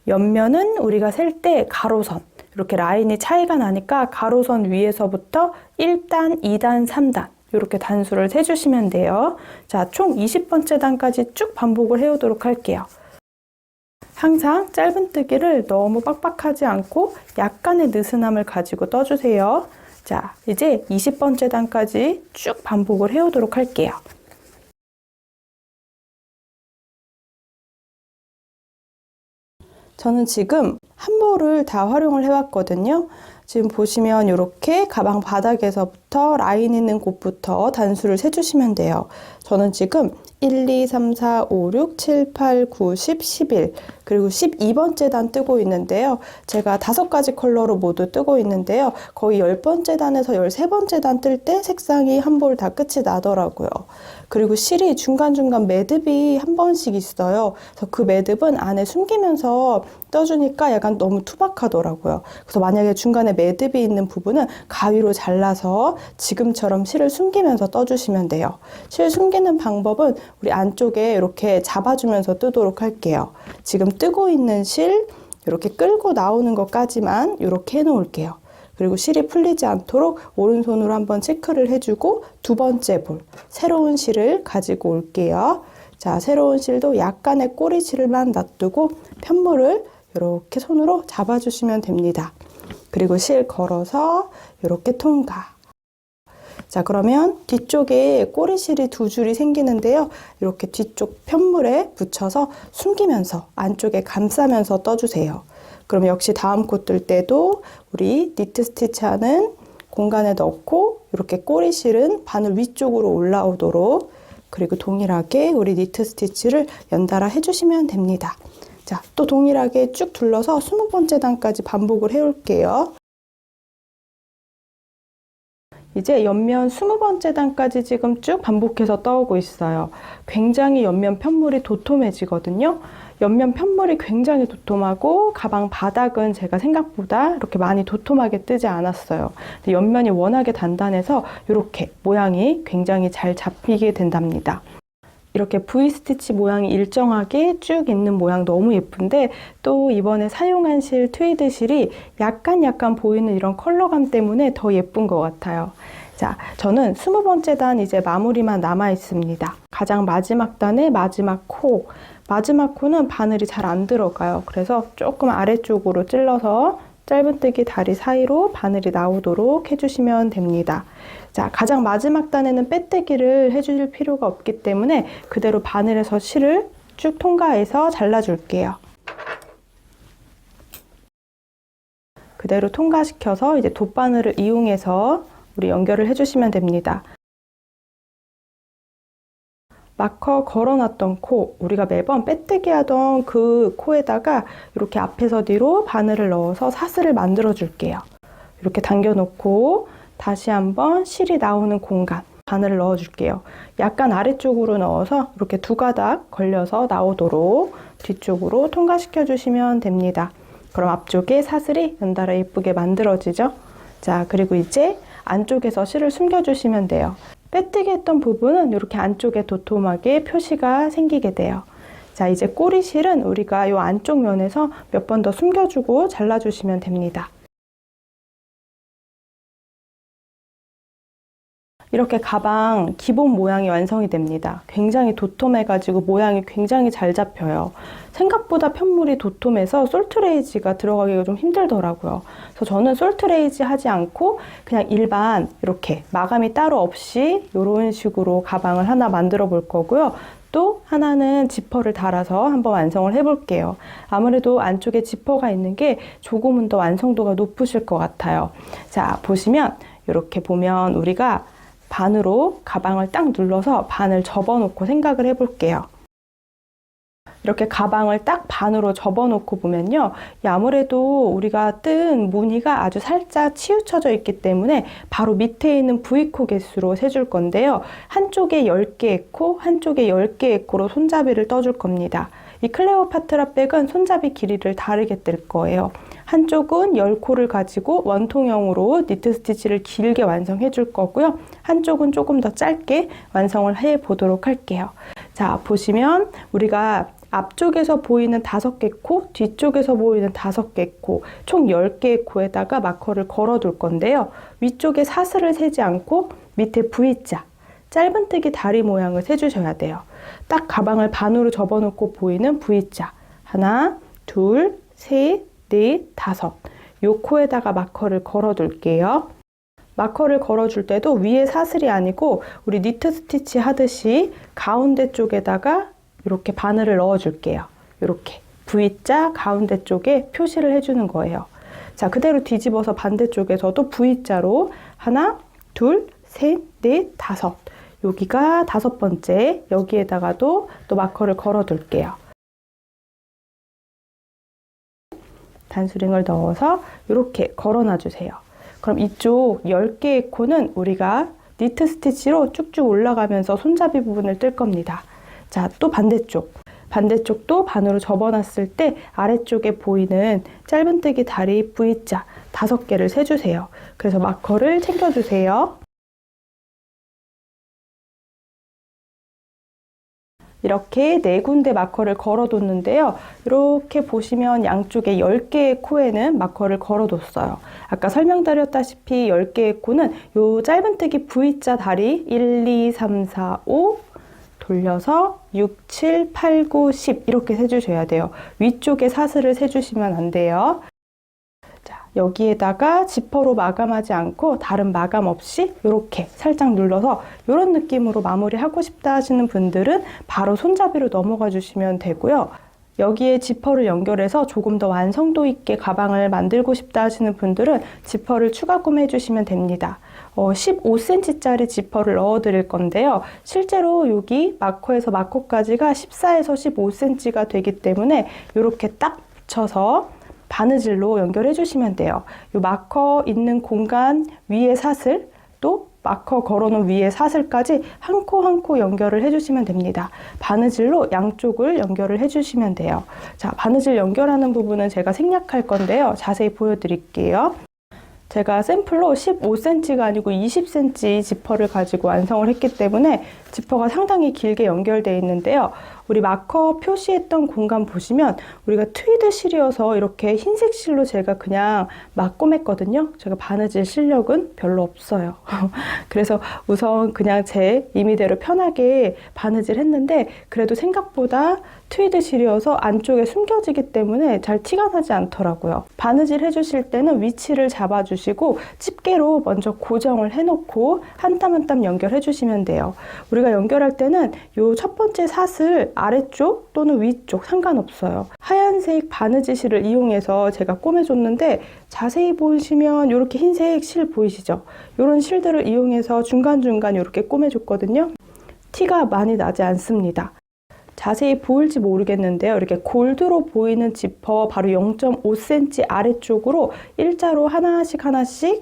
Speaker 1: 옆면은 우리가 셀 때 가로선 이렇게 라인이 차이가 나니까 가로선 위에서부터 1단, 2단, 3단 이렇게 단수를 세주시면 돼요. 자, 총 20번째 단까지 쭉 반복을 해오도록 할게요. 항상 짧은뜨기를 너무 빡빡하지 않고 약간의 느슨함을 가지고 떠주세요. 자, 이제 20번째 단까지 쭉 반복을 해오도록 할게요. 저는 지금 한 볼을 다 활용을 해왔거든요. 지금 보시면 이렇게 가방 바닥에서부터 라인 있는 곳부터 단수를 세주시면 돼요. 저는 지금 1, 2, 3, 4, 5, 6, 7, 8, 9, 10, 11 그리고 12번째 단 뜨고 있는데요. 제가 5가지 컬러로 모두 뜨고 있는데요. 거의 10번째 단에서 13번째 단 뜰 때 색상이 한 볼 다 끝이 나더라고요. 그리고 실이 중간중간 매듭이 한 번씩 있어요. 그래서 그 매듭은 안에 숨기면서 떠주니까 약간 너무 투박하더라고요. 그래서 만약에 중간에 매듭이 있는 부분은 가위로 잘라서 지금처럼 실을 숨기면서 떠주시면 돼요. 실 숨기는 방법은 우리 안쪽에 이렇게 잡아주면서 뜨도록 할게요. 지금 뜨고 있는 실 이렇게 끌고 나오는 것까지만 이렇게 해놓을게요. 그리고 실이 풀리지 않도록 오른손으로 한번 체크를 해주고 두 번째 볼, 새로운 실을 가지고 올게요. 자, 새로운 실도 약간의 꼬리실만 놔두고 편물을 이렇게 손으로 잡아주시면 됩니다. 그리고 실 걸어서 이렇게 통과. 자, 그러면 뒤쪽에 꼬리실이 2줄이 생기는데요. 이렇게 뒤쪽 편물에 붙여서 숨기면서 안쪽에 감싸면서 떠주세요. 그럼 역시 다음 코 뜰 때도 우리 니트 스티치 하는 공간에 넣고 이렇게 꼬리실은 바늘 위쪽으로 올라오도록 그리고 동일하게 우리 니트 스티치를 연달아 해주시면 됩니다. 자, 또 동일하게 쭉 둘러서 20번째 단까지 반복을 해올게요. 이제 옆면 20번째 단까지 지금 쭉 반복해서 떠오고 있어요. 굉장히 옆면 편물이 도톰해지거든요. 옆면 편물이 굉장히 도톰하고 가방 바닥은 제가 생각보다 이렇게 많이 도톰하게 뜨지 않았어요. 근데 옆면이 워낙에 단단해서 이렇게 모양이 굉장히 잘 잡히게 된답니다. 이렇게 V스티치 모양이 일정하게 쭉 있는 모양 너무 예쁜데 또 이번에 사용한 실 트위드 실이 약간 보이는 이런 컬러감 때문에 더 예쁜 것 같아요. 자, 저는 20번째 단 이제 마무리만 남아 있습니다. 가장 마지막 단의 마지막 코. 마지막 코는 바늘이 잘 안 들어가요. 그래서 조금 아래쪽으로 찔러서 짧은뜨기 다리 사이로 바늘이 나오도록 해주시면 됩니다. 자, 가장 마지막 단에는 빼뜨기를 해줄 필요가 없기 때문에 그대로 바늘에서 실을 쭉 통과해서 잘라줄게요. 그대로 통과시켜서 이제 돗바늘을 이용해서 우리 연결을 해주시면 됩니다. 마커 걸어놨던 코, 우리가 매번 빼뜨기 하던 그 코에다가 이렇게 앞에서 뒤로 바늘을 넣어서 사슬을 만들어 줄게요. 이렇게 당겨놓고 다시 한번 실이 나오는 공간 바늘을 넣어 줄게요. 약간 아래쪽으로 넣어서 이렇게 2가닥 걸려서 나오도록 뒤쪽으로 통과시켜 주시면 됩니다. 그럼 앞쪽에 사슬이 연달아 예쁘게 만들어지죠? 자, 그리고 이제 안쪽에서 실을 숨겨 주시면 돼요. 빼뜨기 했던 부분은 이렇게 안쪽에 도톰하게 표시가 생기게 돼요. 자, 이제 꼬리실은 우리가 이 안쪽 면에서 몇 번 더 숨겨주고 잘라주시면 됩니다. 이렇게 가방 기본 모양이 완성이 됩니다. 굉장히 도톰해가지고 모양이 굉장히 잘 잡혀요. 생각보다 편물이 도톰해서 솔트레이지가 들어가기가 좀 힘들더라고요. 그래서 저는 솔트레이지 하지 않고 그냥 일반 이렇게 마감이 따로 없이 이런 식으로 가방을 하나 만들어 볼 거고요. 또 하나는 지퍼를 달아서 한번 완성을 해볼게요. 아무래도 안쪽에 지퍼가 있는 게 조금은 더 완성도가 높으실 것 같아요. 자, 보시면 이렇게 보면 우리가 반으로 가방을 딱 눌러서 반을 접어놓고 생각을 해볼게요. 이렇게 가방을 딱 반으로 접어놓고 보면요. 아무래도 우리가 뜬 무늬가 아주 살짝 치우쳐져 있기 때문에 바로 밑에 있는 V코 개수로 세줄 건데요. 한쪽에 10개의 코, 한쪽에 10개의 코로 손잡이를 떠줄 겁니다. 이 클레오파트라 백은 손잡이 길이를 다르게 뜰 거예요. 한쪽은 10코를 가지고 원통형으로 니트 스티치를 길게 완성해 줄 거고요. 한쪽은 조금 더 짧게 완성을 해 보도록 할게요. 자, 보시면 우리가 앞쪽에서 보이는 5개 코, 뒤쪽에서 보이는 5개 코, 총 10개의 코에다가 마커를 걸어 둘 건데요. 위쪽에 사슬을 세지 않고 밑에 V자, 짧은뜨기 다리 모양을 세주셔야 돼요. 딱 가방을 반으로 접어놓고 보이는 V자. 하나, 둘, 셋, 넷, 5. 요 코에다가 마커를 걸어 둘게요. 마커를 걸어줄 때도 위에 사슬이 아니고 우리 니트 스티치 하듯이 가운데 쪽에다가 이렇게 바늘을 넣어줄게요. 이렇게 V자 가운데 쪽에 표시를 해주는 거예요. 자, 그대로 뒤집어서 반대쪽에서도 V자로 하나, 둘, 셋, 넷, 다섯. 여기가 5번째, 여기에다가도 또 마커를 걸어둘게요. 단수링을 넣어서 이렇게 걸어놔 주세요. 그럼 이쪽 10개의 코는 우리가 니트 스티치로 쭉쭉 올라가면서 손잡이 부분을 뜰 겁니다. 자, 또 반대쪽. 반대쪽도 반으로 접어놨을 때 아래쪽에 보이는 짧은뜨기 다리 V자 5개를 세주세요. 그래서 마커를 챙겨주세요. 이렇게 4군데 마커를 걸어뒀는데요. 이렇게 보시면 양쪽에 10개의 코에는 마커를 걸어뒀어요. 아까 설명드렸다시피 10개의 코는 요 짧은뜨기 V자 다리 1, 2, 3, 4, 5 돌려서 6, 7, 8, 9, 10 이렇게 세주셔야 돼요. 위쪽에 사슬을 세주시면 안 돼요. 자, 여기에다가 지퍼로 마감하지 않고 다른 마감 없이 이렇게 살짝 눌러서 이런 느낌으로 마무리하고 싶다 하시는 분들은 바로 손잡이로 넘어가 주시면 되고요. 여기에 지퍼를 연결해서 조금 더 완성도 있게 가방을 만들고 싶다 하시는 분들은 지퍼를 추가 구매해 주시면 됩니다. 15cm짜리 지퍼를 넣어 드릴 건데요. 실제로 여기 마커에서 마커까지가 14에서 15cm가 되기 때문에 이렇게 딱 붙여서 바느질로 연결해 주시면 돼요. 이 마커 있는 공간 위에 사슬, 또 마커 걸어놓은 위에 사슬까지 한 코 한 코 연결을 해주시면 됩니다. 바느질로 양쪽을 연결을 해주시면 돼요. 자, 바느질 연결하는 부분은 제가 생략할 건데요. 자세히 보여드릴게요. 제가 샘플로 15cm가 아니고 20cm 지퍼를 가지고 완성을 했기 때문에 지퍼가 상당히 길게 연결되어 있는데요. 우리 마커 표시했던 공간 보시면 우리가 트위드 실이어서 이렇게 흰색 실로 제가 그냥 막 꼬맸거든요. 제가 바느질 실력은 별로 없어요. 그래서 우선 그냥 제 임의대로 편하게 바느질 했는데 그래도 생각보다 트위드 실이어서 안쪽에 숨겨지기 때문에 잘 티가 나지 않더라고요. 바느질 해주실 때는 위치를 잡아주시고 집게로 먼저 고정을 해놓고 한 땀 한 땀 연결해 주시면 돼요. 우리가 연결할 때는 이 첫 번째 사슬 아래쪽 또는 위쪽 상관없어요. 하얀색 바느질 실을 이용해서 제가 꼬매줬는데 자세히 보시면 이렇게 흰색 실 보이시죠? 이런 실들을 이용해서 중간중간 이렇게 꼬매줬거든요. 티가 많이 나지 않습니다. 자세히 보일지 모르겠는데요. 이렇게 골드로 보이는 지퍼 바로 0.5cm 아래쪽으로 일자로 하나씩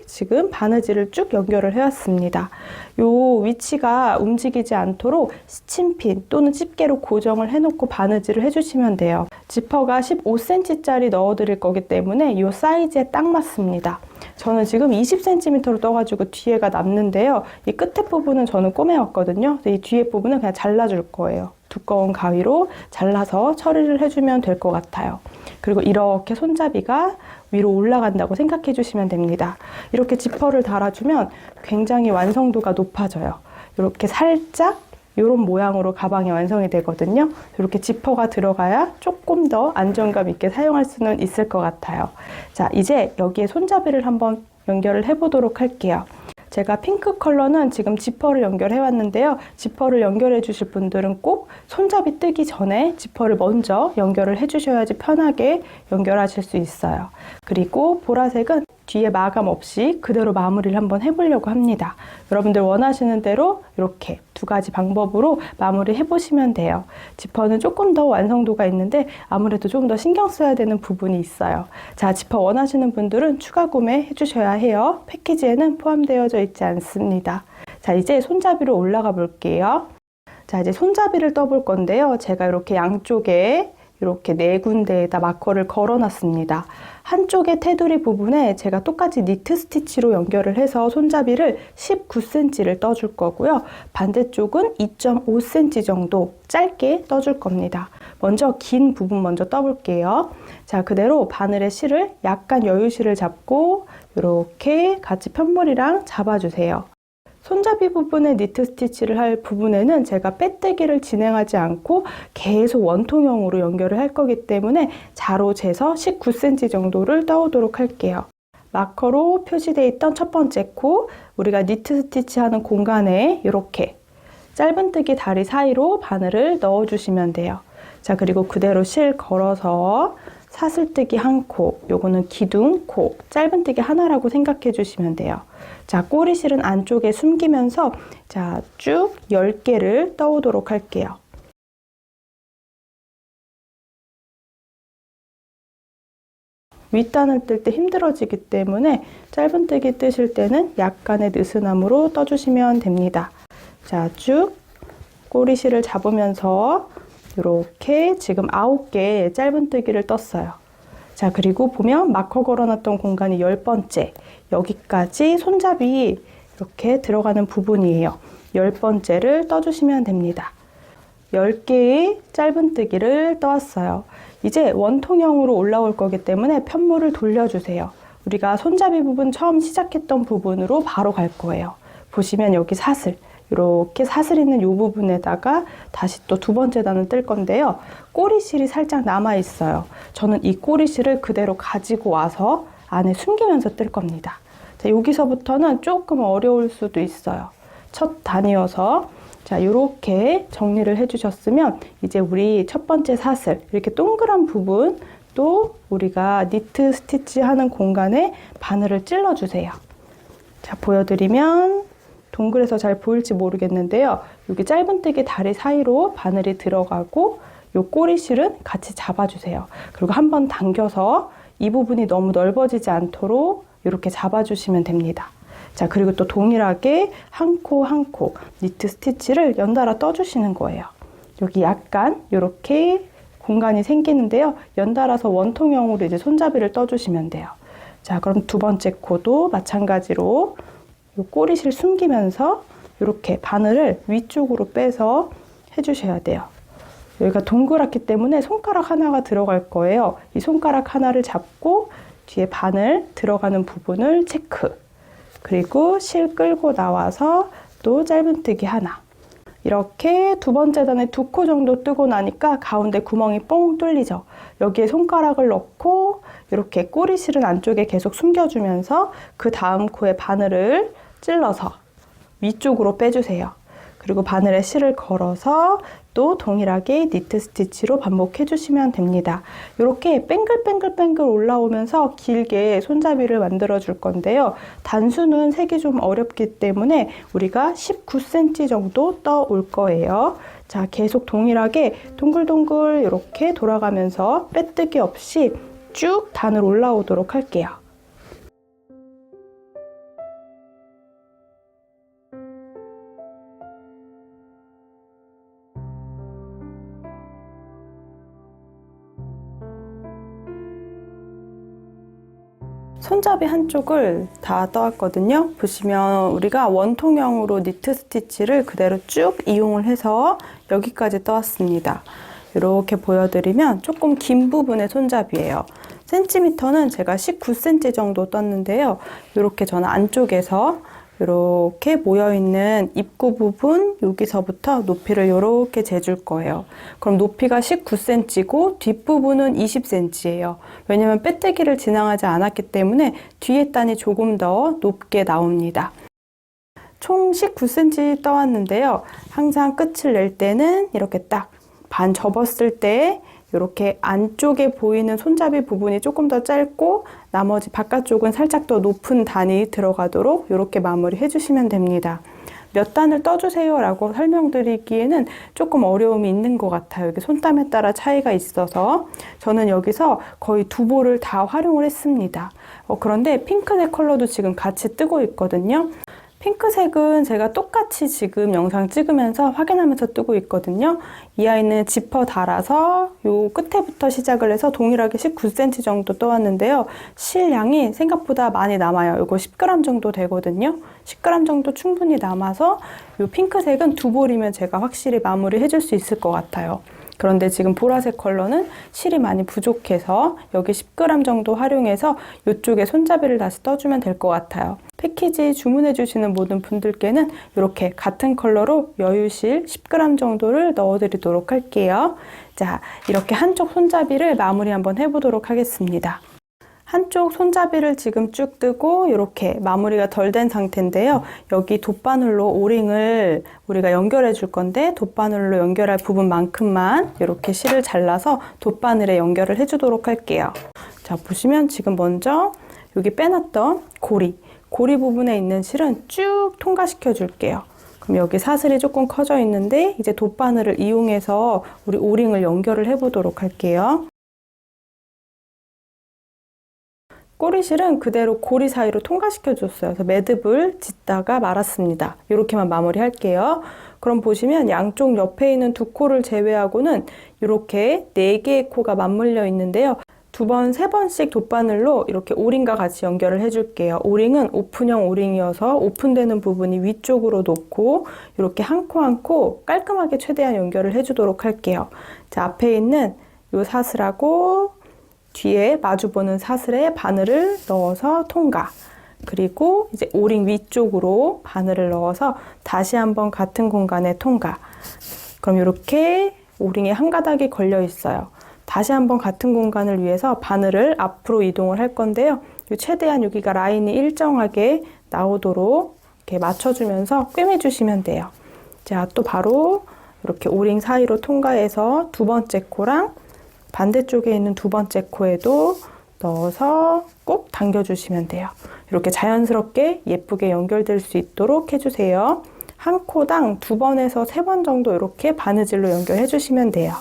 Speaker 1: 지금 바느질을 쭉 연결을 해왔습니다. 요 위치가 움직이지 않도록 스친핀 또는 집게로 고정을 해놓고 바느질을 해주시면 돼요. 지퍼가 15cm짜리 넣어드릴 거기 때문에 이 사이즈에 딱 맞습니다. 저는 지금 20cm로 떠가지고 뒤에가 남는데요. 이 끝에 부분은 저는 꼬매왔거든요. 이 뒤에 부분은 그냥 잘라줄 거예요. 두꺼운 가위로 잘라서 처리를 해주면 될 것 같아요. 그리고 이렇게 손잡이가 위로 올라간다고 생각해 주시면 됩니다. 이렇게 지퍼를 달아주면 굉장히 완성도가 높아져요. 이렇게 살짝 이런 모양으로 가방이 완성이 되거든요. 이렇게 지퍼가 들어가야 조금 더 안정감 있게 사용할 수는 있을 것 같아요. 자, 이제 여기에 손잡이를 한번 연결을 해보도록 할게요. 제가 핑크 컬러는 지금 지퍼를 연결해 왔는데요. 지퍼를 연결해 주실 분들은 꼭 손잡이 뜨기 전에 지퍼를 먼저 연결을 해 주셔야지 편하게 연결하실 수 있어요. 그리고 보라색은 뒤에 마감 없이 그대로 마무리를 한번 해보려고 합니다. 여러분들 원하시는 대로 이렇게 2가지 방법으로 마무리 해보시면 돼요. 지퍼는 조금 더 완성도가 있는데 아무래도 조금 더 신경 써야 되는 부분이 있어요. 자, 지퍼 원하시는 분들은 추가 구매 해주셔야 해요. 패키지에는 포함되어져 있지 않습니다. 자, 이제 손잡이로 올라가 볼게요. 자, 이제 손잡이를 떠볼 건데요. 제가 이렇게 양쪽에 이렇게 4군데에다 마커를 걸어놨습니다. 한쪽의 테두리 부분에 제가 똑같이 니트 스티치로 연결을 해서 손잡이를 19cm를 떠줄 거고요. 반대쪽은 2.5cm 정도 짧게 떠줄 겁니다. 먼저 긴 부분 먼저 떠볼게요. 자, 그대로 바늘의 실을 약간 여유실을 잡고 이렇게 같이 편물이랑 잡아주세요. 손잡이 부분에 니트 스티치를 할 부분에는 제가 빼뜨기를 진행하지 않고 계속 원통형으로 연결을 할 거기 때문에 자로 재서 19cm 정도를 떠오도록 할게요. 마커로 표시되어 있던 첫 번째 코, 우리가 니트 스티치 하는 공간에 이렇게 짧은뜨기 다리 사이로 바늘을 넣어주시면 돼요. 자, 그리고 그대로 실 걸어서 사슬뜨기 한 코, 요거는 기둥, 코, 짧은뜨기 하나라고 생각해 주시면 돼요. 자, 꼬리실은 안쪽에 숨기면서 자, 쭉 10개를 떠오도록 할게요. 윗단을 뜰 때 힘들어지기 때문에 짧은뜨기 뜨실 때는 약간의 느슨함으로 떠주시면 됩니다. 자, 쭉 꼬리실을 잡으면서 이렇게 지금 9개의 짧은뜨기를 떴어요. 자, 그리고 보면 마커 걸어놨던 공간이 10번째, 여기까지 손잡이 이렇게 들어가는 부분이에요. 10번째를 떠주시면 됩니다. 10개의 짧은뜨기를 떠왔어요. 이제 원통형으로 올라올 거기 때문에 편물을 돌려주세요. 우리가 손잡이 부분 처음 시작했던 부분으로 바로 갈 거예요. 보시면 여기 사슬, 이렇게 사슬 있는 이 부분에다가 다시 또 두 번째 단을 뜰 건데요. 꼬리실이 살짝 남아 있어요. 저는 이 꼬리실을 그대로 가지고 와서 안에 숨기면서 뜰 겁니다. 자, 여기서부터는 조금 어려울 수도 있어요. 첫 단이어서 자, 이렇게 정리를 해주셨으면 이제 우리 첫 번째 사슬, 이렇게 동그란 부분 또 우리가 니트 스티치 하는 공간에 바늘을 찔러주세요. 자, 보여드리면 동글해서 잘 보일지 모르겠는데요. 여기 짧은뜨기 다리 사이로 바늘이 들어가고 이 꼬리실은 같이 잡아주세요. 그리고 한번 당겨서 이 부분이 너무 넓어지지 않도록 이렇게 잡아주시면 됩니다. 자, 그리고 또 동일하게 한 코 한 코 니트 스티치를 연달아 떠주시는 거예요. 여기 약간 이렇게 공간이 생기는데요. 연달아서 원통형으로 이제 손잡이를 떠주시면 돼요. 자, 그럼 두 번째 코도 마찬가지로 이 꼬리실 숨기면서 이렇게 바늘을 위쪽으로 빼서 해주셔야 돼요. 여기가 동그랗기 때문에 손가락 하나가 들어갈 거예요. 이 손가락 하나를 잡고 뒤에 바늘 들어가는 부분을 체크. 그리고 실 끌고 나와서 또 짧은뜨기 하나. 이렇게 두 번째 단에 2코 정도 뜨고 나니까 가운데 구멍이 뻥 뚫리죠. 여기에 손가락을 넣고 이렇게 꼬리실은 안쪽에 계속 숨겨주면서 그 다음 코에 바늘을 찔러서 위쪽으로 빼주세요. 그리고 바늘에 실을 걸어서 또 동일하게 니트 스티치로 반복해 주시면 됩니다. 이렇게 뱅글뱅글뱅글 올라오면서 길게 손잡이를 만들어 줄 건데요. 단수는 색이 좀 어렵기 때문에 우리가 19cm 정도 떠 올 거예요. 자, 계속 동일하게 동글동글 이렇게 돌아가면서 빼뜨기 없이 쭉 단을 올라오도록 할게요. 손잡이 한쪽을 다 떠왔거든요. 보시면 우리가 원통형으로 니트 스티치를 그대로 쭉 이용을 해서 여기까지 떠왔습니다. 이렇게 보여드리면 조금 긴 부분의 손잡이에요. 센티미터는 제가 19cm 정도 떴는데요. 이렇게 저는 안쪽에서 이렇게 모여있는 입구 부분 여기서부터 높이를 이렇게 재줄 거예요. 그럼 높이가 19cm고 뒷부분은 20cm예요. 왜냐면 빼뜨기를 진행하지 않았기 때문에 뒤에 단이 조금 더 높게 나옵니다. 총 19cm 떠왔는데요. 항상 끝을 낼 때는 이렇게 딱 반 접었을 때 이렇게 안쪽에 보이는 손잡이 부분이 조금 더 짧고 나머지 바깥쪽은 살짝 더 높은 단이 들어가도록 이렇게 마무리 해주시면 됩니다. 몇 단을 떠주세요 라고 설명드리기에는 조금 어려움이 있는 것 같아요. 여기 손땀에 따라 차이가 있어서 저는 여기서 거의 2볼을 다 활용을 했습니다. 그런데 핑크색 컬러도 지금 같이 뜨고 있거든요. 핑크색은 제가 똑같이 지금 영상 찍으면서 확인하면서 뜨고 있거든요. 이 아이는 지퍼 달아서 요 끝에부터 시작을 해서 동일하게 19cm 정도 떠왔는데요. 실량이 생각보다 많이 남아요. 이거 10g 정도 되거든요. 10g 정도 충분히 남아서 요 핑크색은 2볼이면 제가 확실히 마무리 해줄 수 있을 것 같아요. 그런데 지금 보라색 컬러는 실이 많이 부족해서 여기 10g 정도 활용해서 이쪽에 손잡이를 다시 떠주면 될 것 같아요. 패키지 주문해 주시는 모든 분들께는 이렇게 같은 컬러로 여유실 10g 정도를 넣어 드리도록 할게요. 자, 이렇게 한쪽 손잡이를 마무리 한번 해보도록 하겠습니다. 한쪽 손잡이를 지금 쭉 뜨고 이렇게 마무리가 덜 된 상태인데요. 여기 돗바늘로 오링을 우리가 연결해 줄 건데 돗바늘로 연결할 부분만큼만 이렇게 실을 잘라서 돗바늘에 연결을 해 주도록 할게요. 자, 보시면 지금 먼저 여기 빼놨던 고리 부분에 있는 실은 쭉 통과시켜 줄게요. 그럼 여기 사슬이 조금 커져 있는데 이제 돗바늘을 이용해서 우리 오링을 연결을 해 보도록 할게요. 꼬리실은 그대로 고리 사이로 통과시켜 줬어요. 그래서 매듭을 짓다가 말았습니다. 이렇게만 마무리 할게요. 그럼 보시면 양쪽 옆에 있는 두 코를 제외하고는 이렇게 4개의 코가 맞물려 있는데요. 2번, 3번씩 돗바늘로 이렇게 오링과 같이 연결을 해줄게요. 오링은 오픈형 오링이어서 오픈되는 부분이 위쪽으로 놓고 이렇게 한 코 한 코 깔끔하게 최대한 연결을 해주도록 할게요. 자, 앞에 있는 이 사슬하고 뒤에 마주보는 사슬에 바늘을 넣어서 통과. 그리고 이제 오링 위쪽으로 바늘을 넣어서 다시 한번 같은 공간에 통과. 그럼 이렇게 오링에 한 가닥이 걸려 있어요. 다시 한번 같은 공간을 위해서 바늘을 앞으로 이동을 할 건데요. 최대한 여기가 라인이 일정하게 나오도록 이렇게 맞춰주면서 꿰매주시면 돼요. 자, 또 바로 이렇게 오링 사이로 통과해서 2번째 코랑 반대쪽에 있는 2번째 코에도 넣어서 꼭 당겨주시면 돼요. 이렇게 자연스럽게 예쁘게 연결될 수 있도록 해주세요. 한 코당 2번에서 3번 정도 이렇게 바느질로 연결해 주시면 돼요.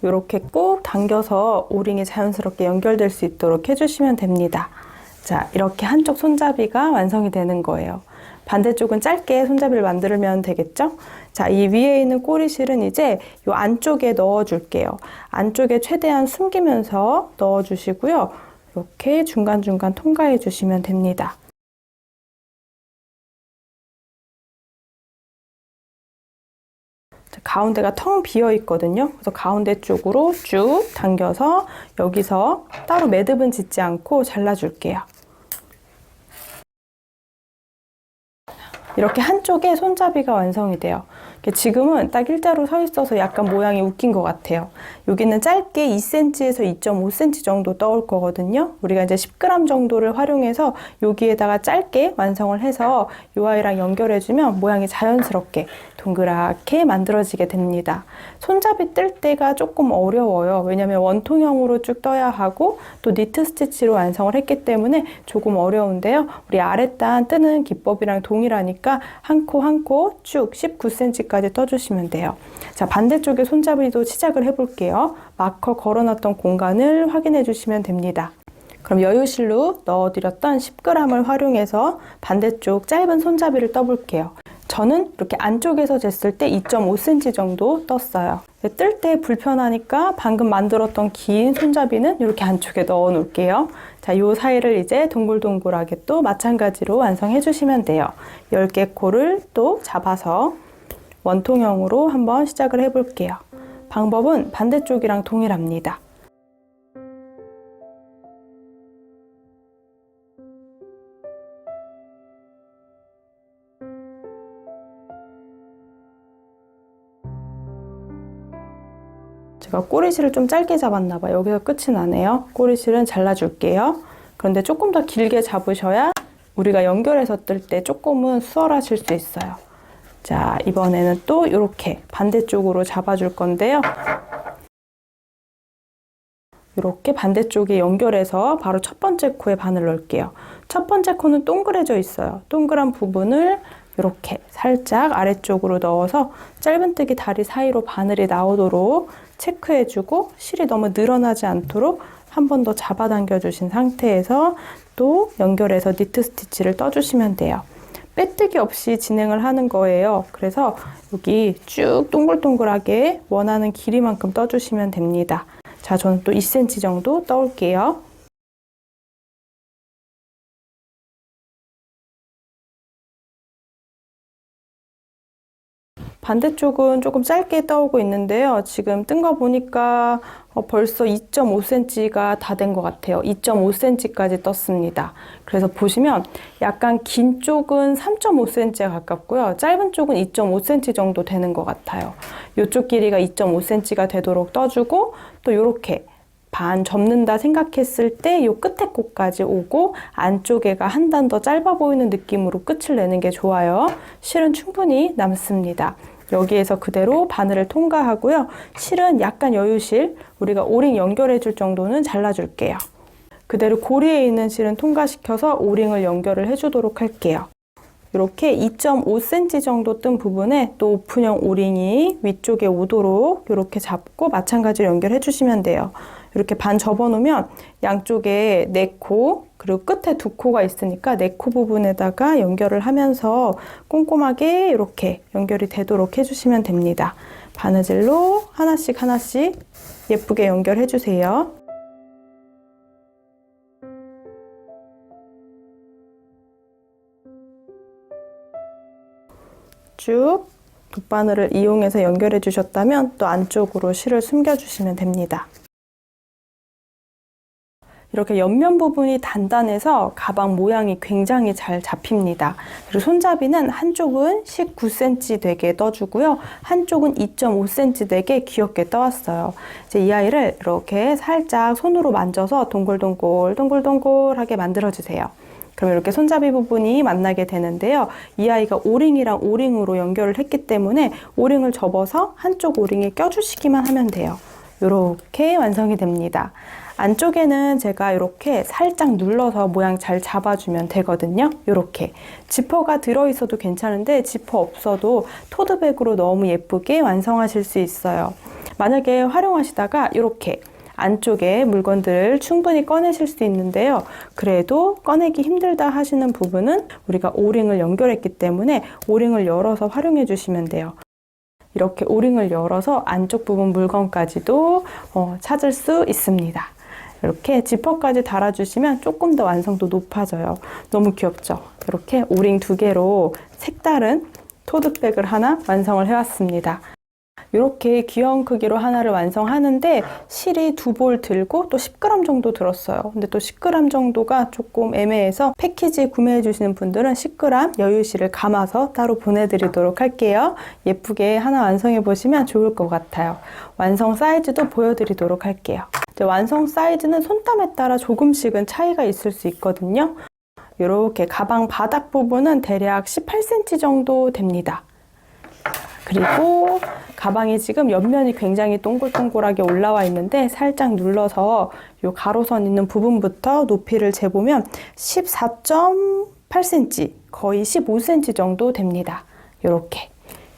Speaker 1: 이렇게 꼭 당겨서 오링이 자연스럽게 연결될 수 있도록 해주시면 됩니다. 자, 이렇게 한쪽 손잡이가 완성이 되는 거예요. 반대쪽은 짧게 손잡이를 만들면 되겠죠? 자, 이 위에 있는 꼬리실은 이제 이 안쪽에 넣어줄게요. 안쪽에 최대한 숨기면서 넣어주시고요. 이렇게 중간중간 통과해 주시면 됩니다. 가운데가 텅 비어 있거든요. 그래서 가운데 쪽으로 쭉 당겨서 여기서 따로 매듭은 짓지 않고 잘라줄게요. 이렇게 한쪽에 손잡이가 완성이 돼요. 지금은 딱 일자로 서 있어서 약간 모양이 웃긴 것 같아요. 여기는 짧게 2cm에서 2.5cm 정도 떠올 거거든요. 우리가 이제 10g 정도를 활용해서 여기에다가 짧게 완성을 해서 이 아이랑 연결해주면 모양이 자연스럽게 동그랗게 만들어지게 됩니다. 손잡이 뜰 때가 조금 어려워요. 왜냐면 원통형으로 쭉 떠야 하고 또 니트 스티치로 완성을 했기 때문에 조금 어려운데요. 우리 아랫단 뜨는 기법이랑 동일하니까 한 코 한 코 쭉 19cm까지 떠주시면 돼요. 자, 반대쪽에 손잡이도 시작을 해볼게요. 마커 걸어놨던 공간을 확인해 주시면 됩니다. 그럼 여유실로 넣어드렸던 10g을 활용해서 반대쪽 짧은 손잡이를 떠볼게요. 저는 이렇게 안쪽에서 쟀을 때 2.5cm 정도 떴어요. 뜰 때 불편하니까 방금 만들었던 긴 손잡이는 이렇게 안쪽에 넣어 놓을게요. 자, 요 사이를 이제 동글동글하게 또 마찬가지로 완성해 주시면 돼요. 10개 코를 또 잡아서 원통형으로 한번 시작을 해 볼게요. 방법은 반대쪽이랑 동일합니다. 제가 꼬리실을 좀 짧게 잡았나 봐요. 여기서 끝이 나네요. 꼬리실은 잘라줄게요. 그런데 조금 더 길게 잡으셔야 우리가 연결해서 뜰 때 조금은 수월하실 수 있어요. 자, 이번에는 또 이렇게 반대쪽으로 잡아줄 건데요. 이렇게 반대쪽에 연결해서 바로 첫 번째 코에 바늘 넣을게요. 첫 번째 코는 동그래져 있어요. 동그란 부분을 이렇게 살짝 아래쪽으로 넣어서 짧은뜨기 다리 사이로 바늘이 나오도록 체크해주고 실이 너무 늘어나지 않도록 한 번 더 잡아당겨 주신 상태에서 또 연결해서 니트 스티치를 떠주시면 돼요. 빼뜨기 없이 진행을 하는 거예요. 그래서 여기 쭉 동글동글하게 원하는 길이만큼 떠주시면 됩니다. 자, 저는 또 2cm 정도 떠올게요. 반대쪽은 조금 짧게 떠오고 있는데요. 지금 뜬 거 보니까 벌써 2.5cm가 다 된 것 같아요. 2.5cm까지 떴습니다. 그래서 보시면 약간 긴 쪽은 3.5cm에 가깝고요. 짧은 쪽은 2.5cm 정도 되는 것 같아요. 이쪽 길이가 2.5cm가 되도록 떠주고 또 이렇게 반 접는다 생각했을 때 이 끝에 꽃까지 오고 안쪽에가 한 단 더 짧아 보이는 느낌으로 끝을 내는 게 좋아요. 실은 충분히 남습니다. 여기에서 그대로 바늘을 통과하고요. 실은 약간 여유실, 우리가 오링 연결해 줄 정도는 잘라줄게요. 그대로 고리에 있는 실은 통과시켜서 오링을 연결을 해주도록 할게요. 이렇게 2.5cm 정도 뜬 부분에 또 오픈형 오링이 위쪽에 오도록 이렇게 잡고 마찬가지로 연결해 주시면 돼요. 이렇게 반 접어 놓으면 양쪽에 4코 그리고 끝에 2코가 있으니까 4코 부분에다가 연결을 하면서 꼼꼼하게 이렇게 연결이 되도록 해주시면 됩니다. 바느질로 하나씩 예쁘게 연결해 주세요. 쭉 돗바늘을 이용해서 연결해 주셨다면 또 안쪽으로 실을 숨겨 주시면 됩니다. 이렇게 옆면 부분이 단단해서 가방 모양이 굉장히 잘 잡힙니다. 그리고 손잡이는 한쪽은 19cm 되게 떠주고요. 한쪽은 2.5cm 되게 귀엽게 떠왔어요. 이제 이 아이를 이렇게 살짝 손으로 만져서 동글동글하게 만들어주세요. 그럼 이렇게 손잡이 부분이 만나게 되는데요. 이 아이가 오링이랑 오링으로 연결을 했기 때문에 오링을 접어서 한쪽 오링에 껴주시기만 하면 돼요. 이렇게 완성이 됩니다. 안쪽에는 제가 이렇게 살짝 눌러서 모양 잘 잡아주면 되거든요. 이렇게 지퍼가 들어있어도 괜찮은데 지퍼 없어도 토드백으로 너무 예쁘게 완성하실 수 있어요. 만약에 활용하시다가 이렇게 안쪽에 물건들을 충분히 꺼내실 수 있는데요. 그래도 꺼내기 힘들다 하시는 부분은 우리가 오링을 연결했기 때문에 오링을 열어서 활용해 주시면 돼요. 이렇게 오링을 열어서 안쪽 부분 물건까지도 찾을 수 있습니다. 이렇게 지퍼까지 달아주시면 조금 더 완성도 높아져요. 너무 귀엽죠? 이렇게 오링 2개로 색다른 토드백을 하나 완성을 해왔습니다. 이렇게 귀여운 크기로 하나를 완성하는데 실이 2볼 들고 또 10g 정도 들었어요. 근데 또 10g 정도가 조금 애매해서 패키지 구매해 주시는 분들은 10g 여유실을 감아서 따로 보내드리도록 할게요. 예쁘게 하나 완성해 보시면 좋을 것 같아요. 완성 사이즈도 보여드리도록 할게요. 이제 완성 사이즈는 손땀에 따라 조금씩은 차이가 있을 수 있거든요. 이렇게 가방 바닥 부분은 대략 18cm 정도 됩니다. 그리고 가방이 지금 옆면이 굉장히 동글동글하게 올라와 있는데 살짝 눌러서 이 가로선 있는 부분부터 높이를 재보면 14.8cm, 거의 15cm 정도 됩니다. 이렇게.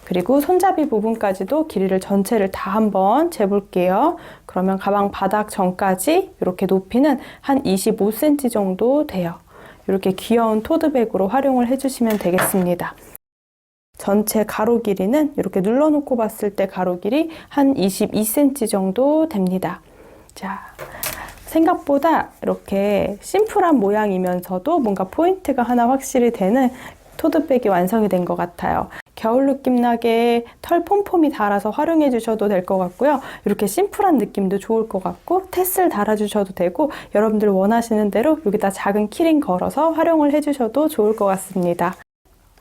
Speaker 1: 그리고 손잡이 부분까지도 길이를 전체를 다 한번 재볼게요. 그러면 가방 바닥 전까지 이렇게 높이는 한 25cm 정도 돼요. 이렇게 귀여운 토드백으로 활용을 해주시면 되겠습니다. 전체 가로 길이는 이렇게 눌러놓고 봤을 때 가로 길이 한 22cm 정도 됩니다. 자, 생각보다 이렇게 심플한 모양이면서도 뭔가 포인트가 하나 확실히 되는 토드백이 완성이 된 것 같아요. 겨울 느낌 나게 털 폼폼이 달아서 활용해 주셔도 될 것 같고요. 이렇게 심플한 느낌도 좋을 것 같고 테슬 달아주셔도 되고 여러분들 원하시는 대로 여기다 작은 키링 걸어서 활용을 해주셔도 좋을 것 같습니다.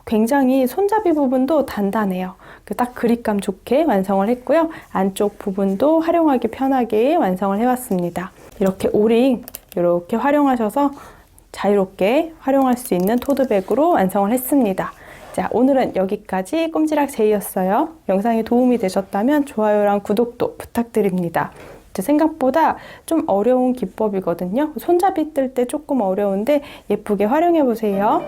Speaker 1: 굉장히 손잡이 부분도 단단해요. 딱 그립감 좋게 완성을 했고요. 안쪽 부분도 활용하기 편하게 완성을 해왔습니다. 이렇게 오링 이렇게 활용하셔서 자유롭게 활용할 수 있는 토드백으로 완성을 했습니다. 자, 오늘은 여기까지 꼼지락 제이였어요. 영상이 도움이 되셨다면 좋아요랑 구독도 부탁드립니다. 생각보다 좀 어려운 기법이거든요. 손잡이 뜰 때 조금 어려운데 예쁘게 활용해 보세요.